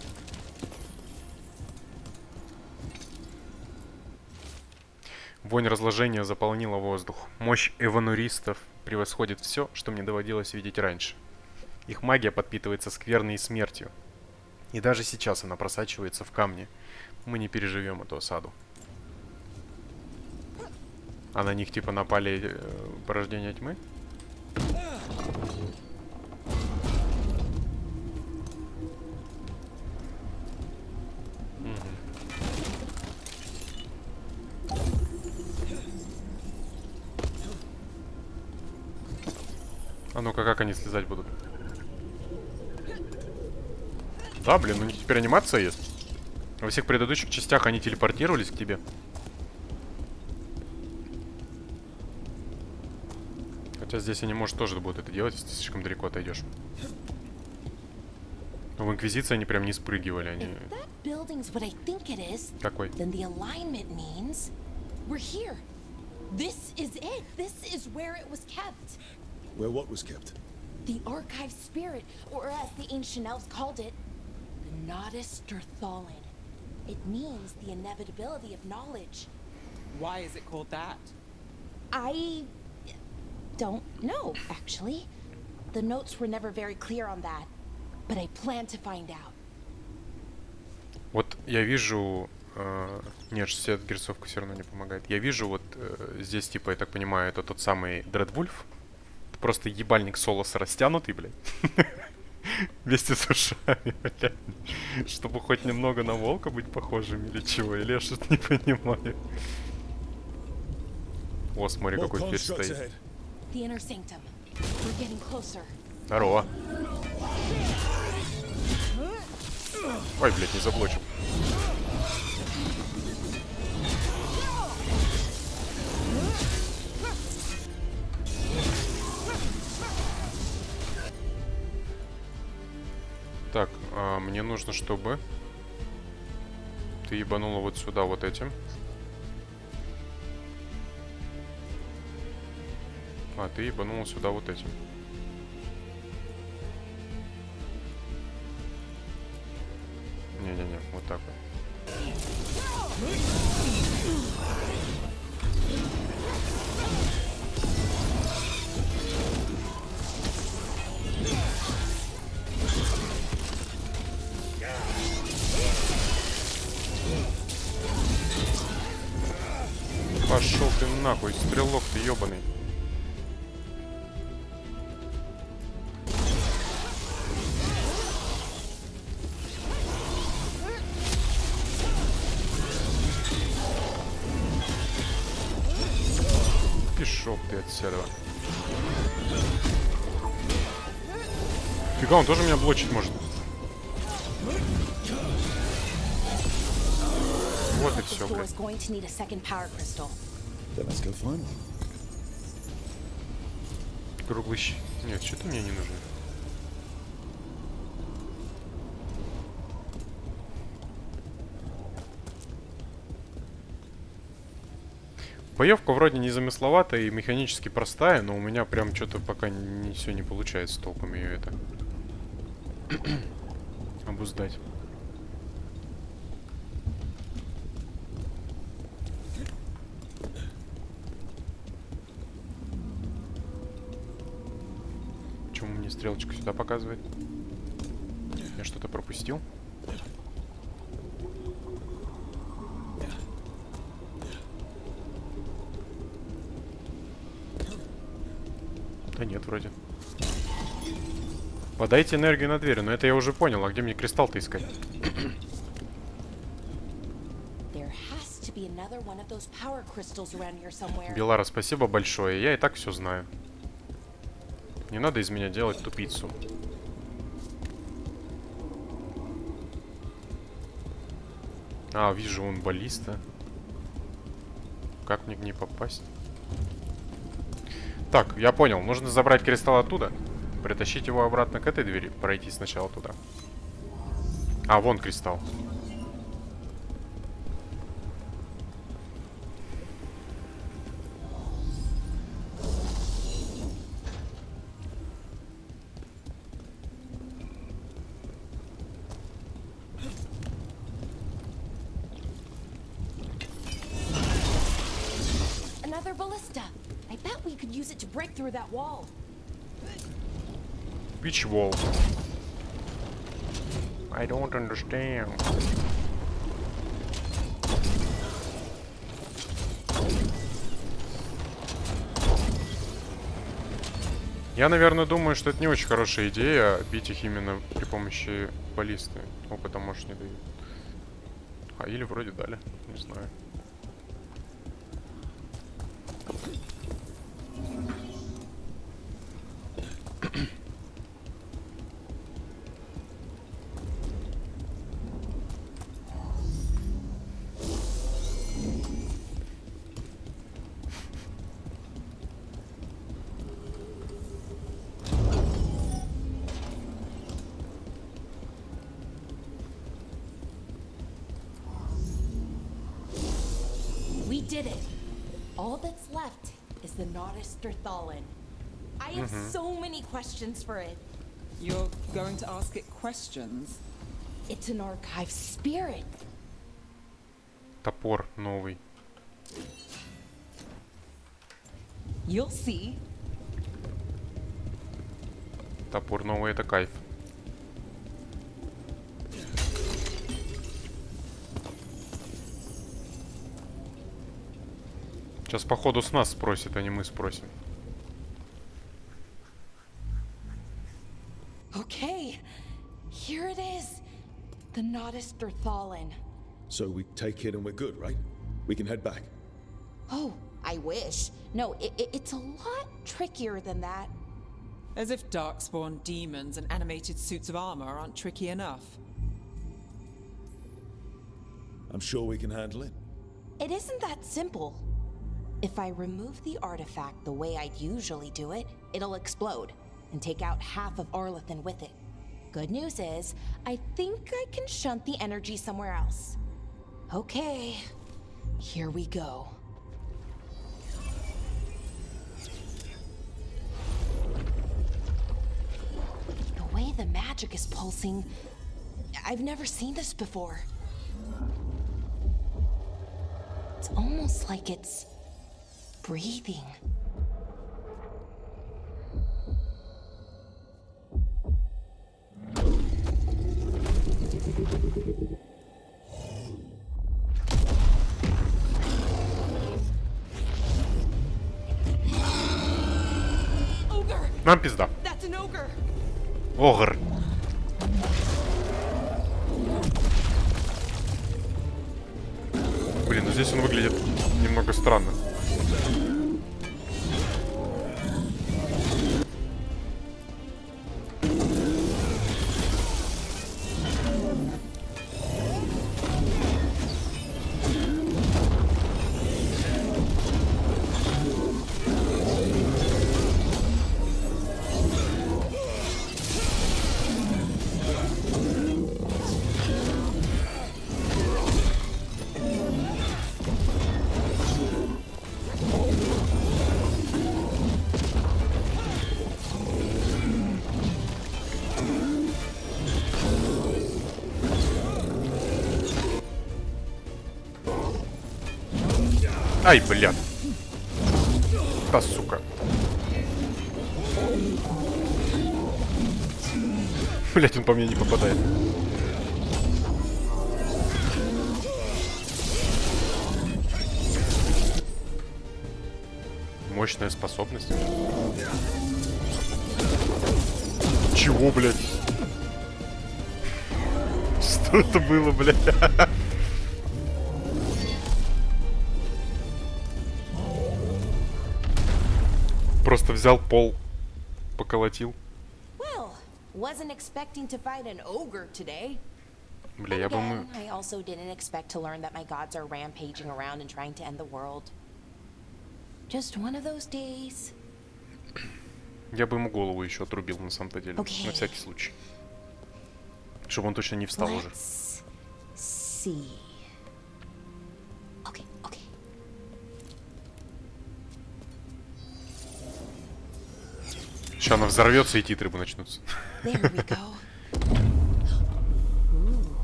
Вонь разложения заполнила воздух. Мощь эвануристов превосходит все, что мне доводилось видеть раньше. Их магия подпитывается скверной и смертью. И даже сейчас она просачивается в камни. Мы не переживем эту осаду. А на них типа напали порождения тьмы? А ну-ка, как они слезать будут? Да, блин, у них теперь анимация есть. Во всех предыдущих частях они телепортировались к тебе. Хотя здесь они, может, тоже будут это делать, если ты слишком далеко отойдешь. Но в Инквизиции они прям не спрыгивали, они building's what I think it is, Какой? then the alignment means we're here. This is it. This is where it was kept. Where what was kept? The archive spirit, or as the ancient elves called it, the Nodus Derthalin. It means the inevitability of knowledge. Why is it called that? I don't know, actually. The notes were never very clear on that, but I plan to find out. Вот я вижу... Нет, 60 герцовка все равно не помогает. Я вижу вот здесь, типа, я так понимаю, это тот самый Дредвульф. Это просто ебальник Солоса растянутый, блядь. Вместе с ушами, блядь. Чтобы хоть немного на волка быть похожим или чего. Или я что-то не понимаю. О, смотри, какой дверь стоит. The inner sanctum. We're getting closer. Здорово. Ой, блядь, не заблочил. Так, мне нужно, чтобы ты ебанула вот сюда вот этим. А, ты ебанула сюда вот этим. Не-не-не, вот так вот. Пошел ты нахуй, стрелок ты ебаный. Пошел ты отсюда. Фига, он тоже меня блочить может. Вот и все, блядь. Круглый щит. Нет, что-то мне не нужно. Боевка вроде не замысловатая и механически простая, но у меня прям что-то пока не все не получается толком ее это обуздать. Почему мне стрелочка сюда показывает? Я что-то пропустил? Да нет, вроде. Подайте энергию на дверь, но это я уже понял. А где мне кристалл-то искать? Белара, спасибо большое. Я и так все знаю. Не надо из меня делать тупицу. А, вижу, он баллиста. Как мне к ней попасть? Так, я понял. Нужно забрать кристалл оттуда. Притащить его обратно к этой двери. Пройти сначала туда. А, вон кристалл. Another ballista. I bet we could use it to break through that wall. Which wall? I don't understand. Я, наверное, думаю, что это не очень хорошая идея бить их именно при помощи баллисты. Опыта, может, не дают. А, или вроде дали, не знаю. did it. All that's left is the Nodus Derthalin. I have so many questions for it. You're going to ask it questions? It's an archive spirit. Топор новый. You'll see. Топор новый, это кайф. Сейчас походу с нас спросит, а не мы спросим. Okay, here it is. The Nodus Derthalin. So we take it and we're good, right? We can head back. Oh, I wish. No, it's a lot trickier than that. As if darkspawn demons and animated suits of armor aren't tricky enough. I'm sure we can handle it. It isn't that simple. If I remove the artifact the way I'd usually do it, it'll explode and take out half of Arlathan with it. Good news is, I think I can shunt the energy somewhere else. Okay, here we go. The way the magic is pulsing, I've never seen this before. It's almost like it's breathing. Ogre! Нам пизда. That's an ogre! Огр. Блин, ну здесь он выглядит немного странно. Ай, блядь. Да, сука. Блядь, он по мне не попадает. Мощная способность. Чего, блядь? Что это было, блядь? Просто взял пол, поколотил. Well, wasn't expecting to fight an ogre today. Бля, я бы мы... I also didn't expect to learn that my gods are rampaging around and trying to end the world. Just one of those days. Я бы ему голову еще отрубил, на самом-то деле. Okay. На всякий случай. Чтобы он точно не встал уже. Let's see. Okay, okay. Сейчас она взорвется и титры бы начнутся. There we go. Ooh.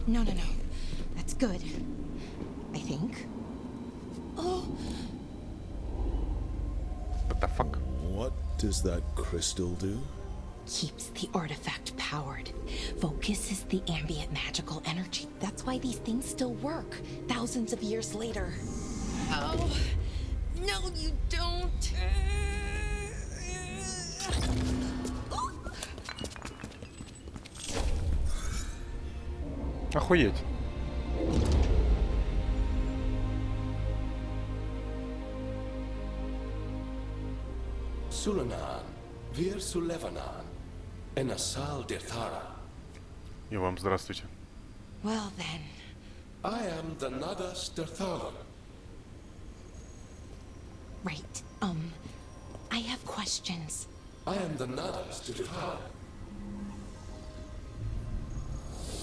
No, no, no. That's good. I think. Oh. What the fuck? What does that crystal do? Keeps the artifact powered. Focuses the ambient magical energy. That's why these things still work, thousands of years later. Oh. No, you don't. Охуеть. Sulanan, Vir Sulevanan, Enasal Dethara. И вам здравствуйте. Well then. I am the Nadas Derthalan. Right. I have questions. I am the Nadas Derthalan.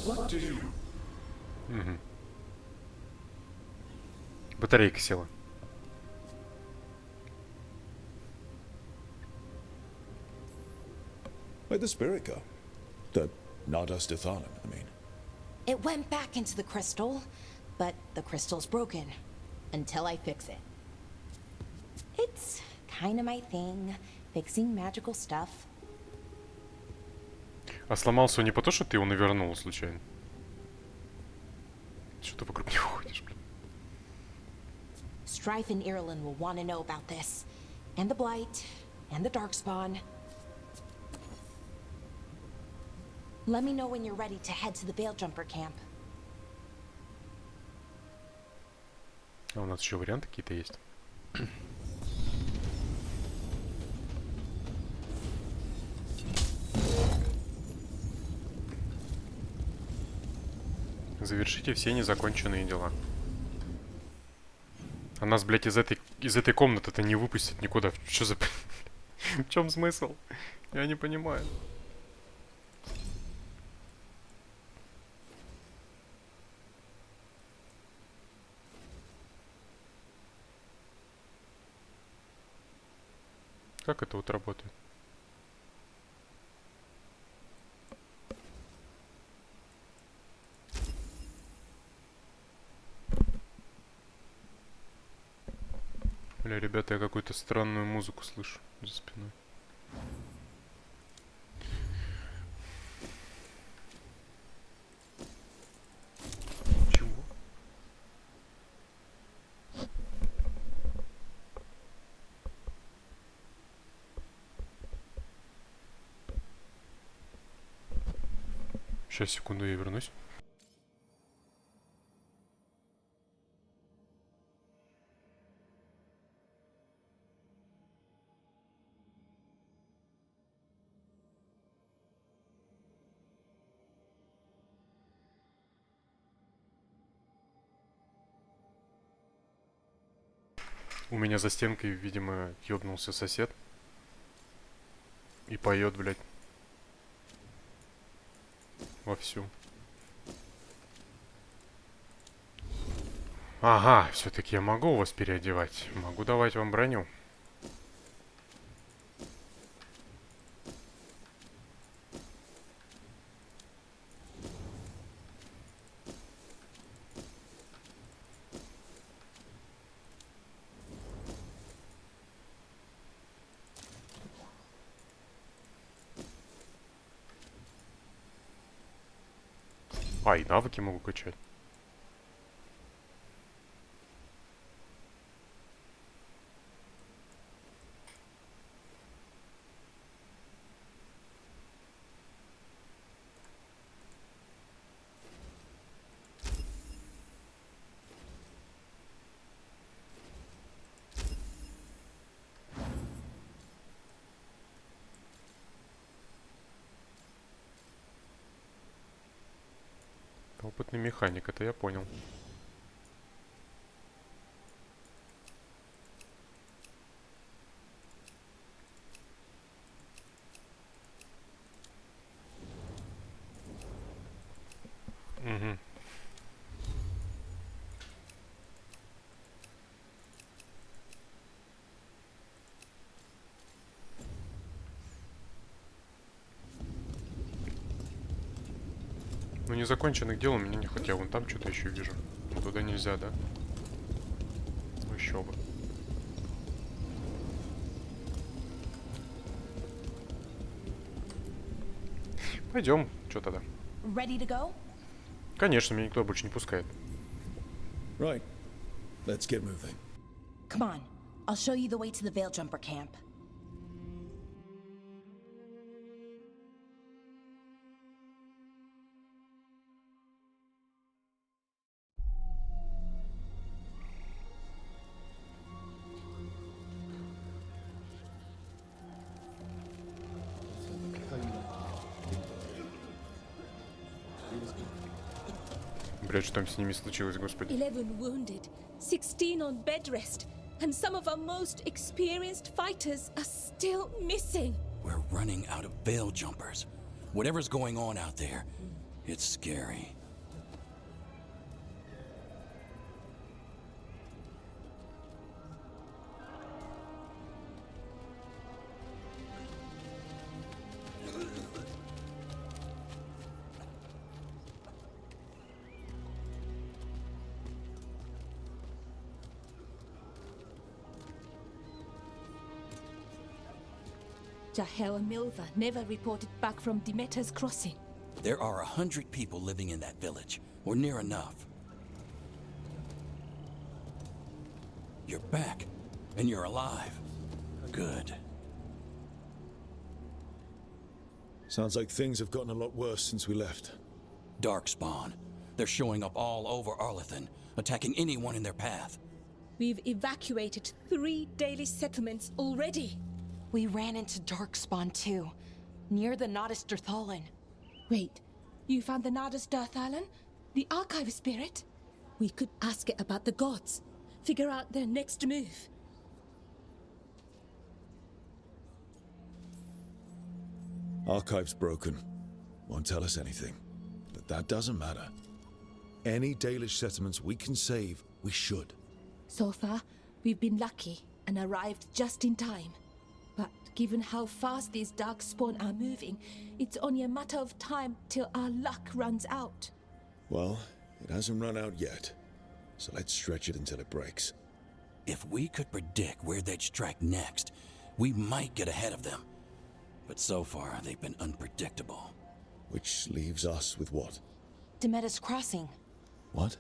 What do you... Батарейка села. Where'd the spirit go? The Nada Stithalim, I mean. It went back into the crystal, but the crystal's broken. Until I fix it. It's kind of my thing, fixing magical stuff. А сломался он не потому, что ты его навернул случайно? Что ты вокруг него ходишь, блин? Strife and Ireland will want to know about this. And the Blight, and the Darkspawn. Let me know when you're ready to head to the Veiljumper camp. А у нас еще варианты какие-то есть. Завершите все незаконченные дела. А нас, блядь, из этой комнаты-то не выпустят никуда. Что за... В чем смысл? Я не понимаю. Как это вот работает? Бля, ребята, я какую-то странную музыку слышу за спиной. Чего? Сейчас, секунду, я вернусь. У меня за стенкой, видимо, ёбнулся сосед. И поет, блядь. Вовсю. Ага, все-таки я могу вас переодевать. Могу давать вам броню. А, и навыки могу качать. Опытный механик, это я понял. Угу. Ну, незаконченных дел у меня не хотя вон там что-то еще вижу. Но туда нельзя, да? Ну, еще бы. Пойдем, что тогда? Ready to go? Конечно, меня никто больше не пускает. Right. Let's get moving. Come on. I'll show you the way to the Veiljumper camp. Блять, что там с ними случилось, господи. 11 wounded, 16 on bed rest, and some of our most experienced fighters are still missing. We're running out of Veiljumpers. Whatever's going on out there, it's scary. Jahel and Milva never reported back from Demeter's crossing. There are 100 people living in that village, or near enough. You're back, and you're alive. Good. Sounds like things have gotten a lot worse since we left. Darkspawn. They're showing up all over Arlethan, attacking anyone in their path. We've evacuated 3 daily settlements already. We ran into Darkspawn too, near the Nodus Dirthalan. Wait, you found the Nodus Dirthalan? The archive spirit? We could ask it about the gods. Figure out their next move. Archive's broken. Won't tell us anything. But that doesn't matter. Any Dalish settlements we can save, we should. So far, we've been lucky and arrived just in time. But given how fast these darkspawn are moving, it's only a matter of time till our luck runs out. Well, it hasn't run out yet. So let's stretch it until it breaks. If we could predict where they'd strike next, we might get ahead of them. But so far, they've been unpredictable. Which leaves us with what? Demeter's crossing. What?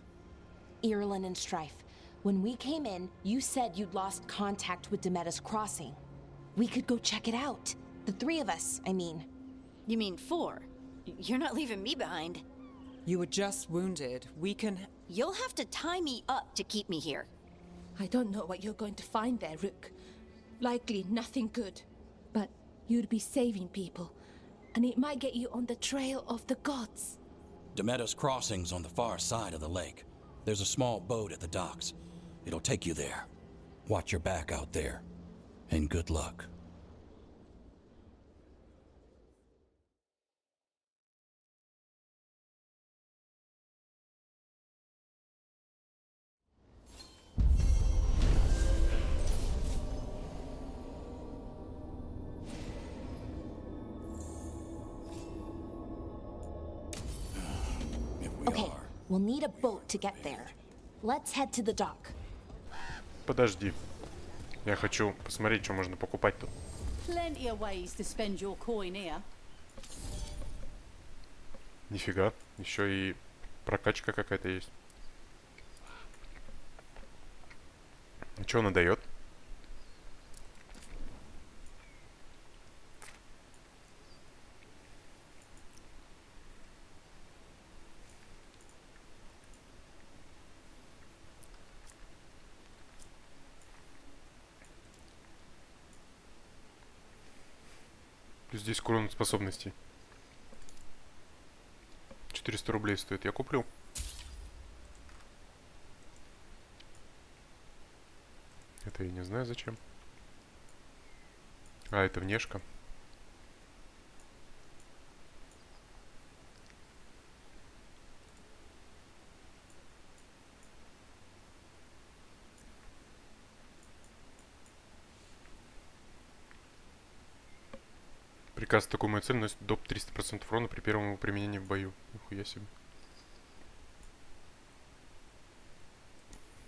Irulan and Strife. When we came in, you said you'd lost contact with Demeter's crossing. We could go check it out. The 3 of us, I mean. You mean 4? You're not leaving me behind. You were just wounded. We can... You'll have to tie me up to keep me here. I don't know what you're going to find there, Rook. Likely nothing good. But you'd be saving people. And it might get you on the trail of the gods. Demeter's crossing's on the far side of the lake. There's a small boat at the docks. It'll take you there. Watch your back out there. And good luck. Okay, we'll need a boat to get there. Let's head to the dock. Подожди. Я хочу посмотреть, что можно покупать тут. Plenty of ways to spend your coin here. Нифига. Еще и прокачка какая-то есть. Что она дает? Плюс 10 урон способностей. 400 рублей стоит. Я куплю. Это я не знаю зачем. А, это внешка. Приказ такой моей цель носит доп 300% урона при первом его применении в бою. Нихуя себе.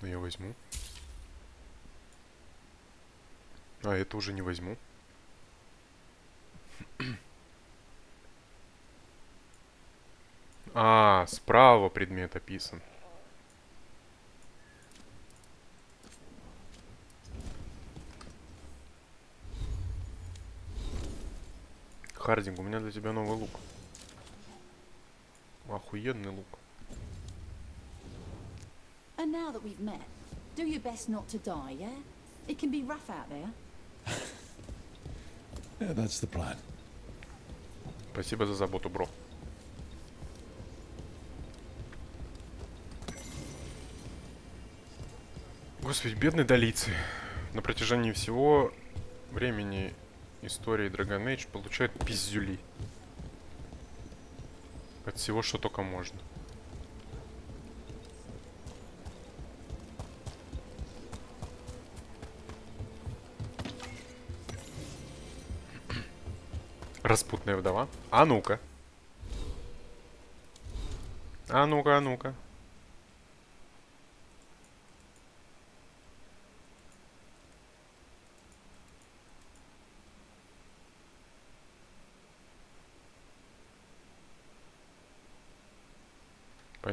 Но я возьму. А, это уже не возьму. А, справа предмет описан. Хардинг, у меня для тебя новый лук. Охуенный лук. And now that we've met, do your best not to die, yeah? It can be rough out there. Yeah, that's the plan. Спасибо за заботу, бро. Господи, бедные долийцы. На протяжении всего времени истории Dragon Age получают пиздюли. От всего, что только можно. Распутная вдова. А ну-ка. А ну-ка, а ну-ка.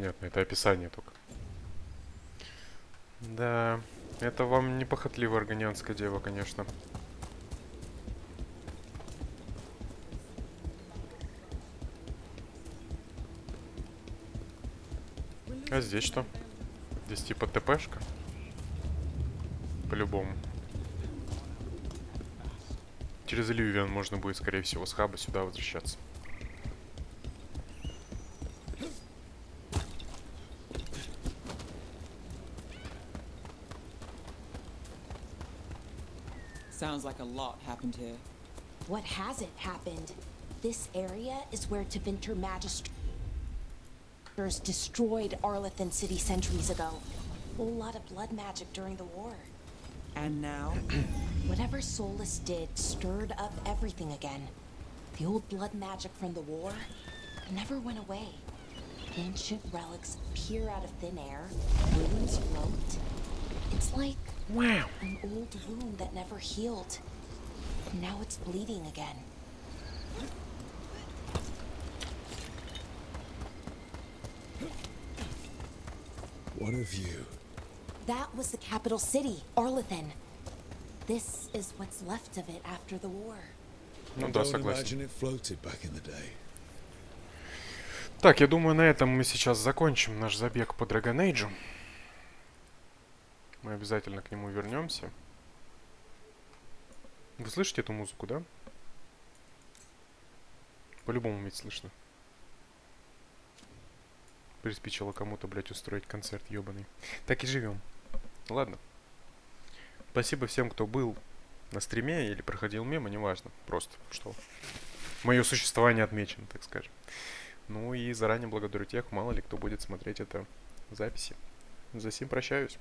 понятно, это описание только. Да, это вам не похотливая аргонианская дева, конечно. А здесь что? Здесь типа ТПшка? По-любому. Через Иллювион можно будет, скорее всего, с хаба сюда возвращаться. Sounds like a lot happened here. What hasn't happened? This area is where Tevinter Magisters destroyed Arlethan City centuries ago. A whole lot of blood magic during the war. And now? Whatever Solus did stirred up everything again. The old blood magic from the war never went away. Ancient relics appear out of thin air, runes float. It's like an old wound that never healed. And now it's bleeding again. What a view. That was the capital city, Arlethan. This is what's left of it after the war. Ну I да, don't согласен. imagine it floated back in the day. Так, я думаю, на этом мы сейчас закончим наш забег по Dragon Age. Мы обязательно к нему вернемся. Вы слышите эту музыку, да? По-любому ведь слышно. Приспичило кому-то, блядь, устроить концерт ёбаный. Так и живем. Ладно. Спасибо всем, кто был на стриме или проходил мимо, неважно. Просто, что мое существование отмечено, так скажем. Ну и заранее благодарю тех, мало ли кто будет смотреть это в записи. За сим прощаюсь.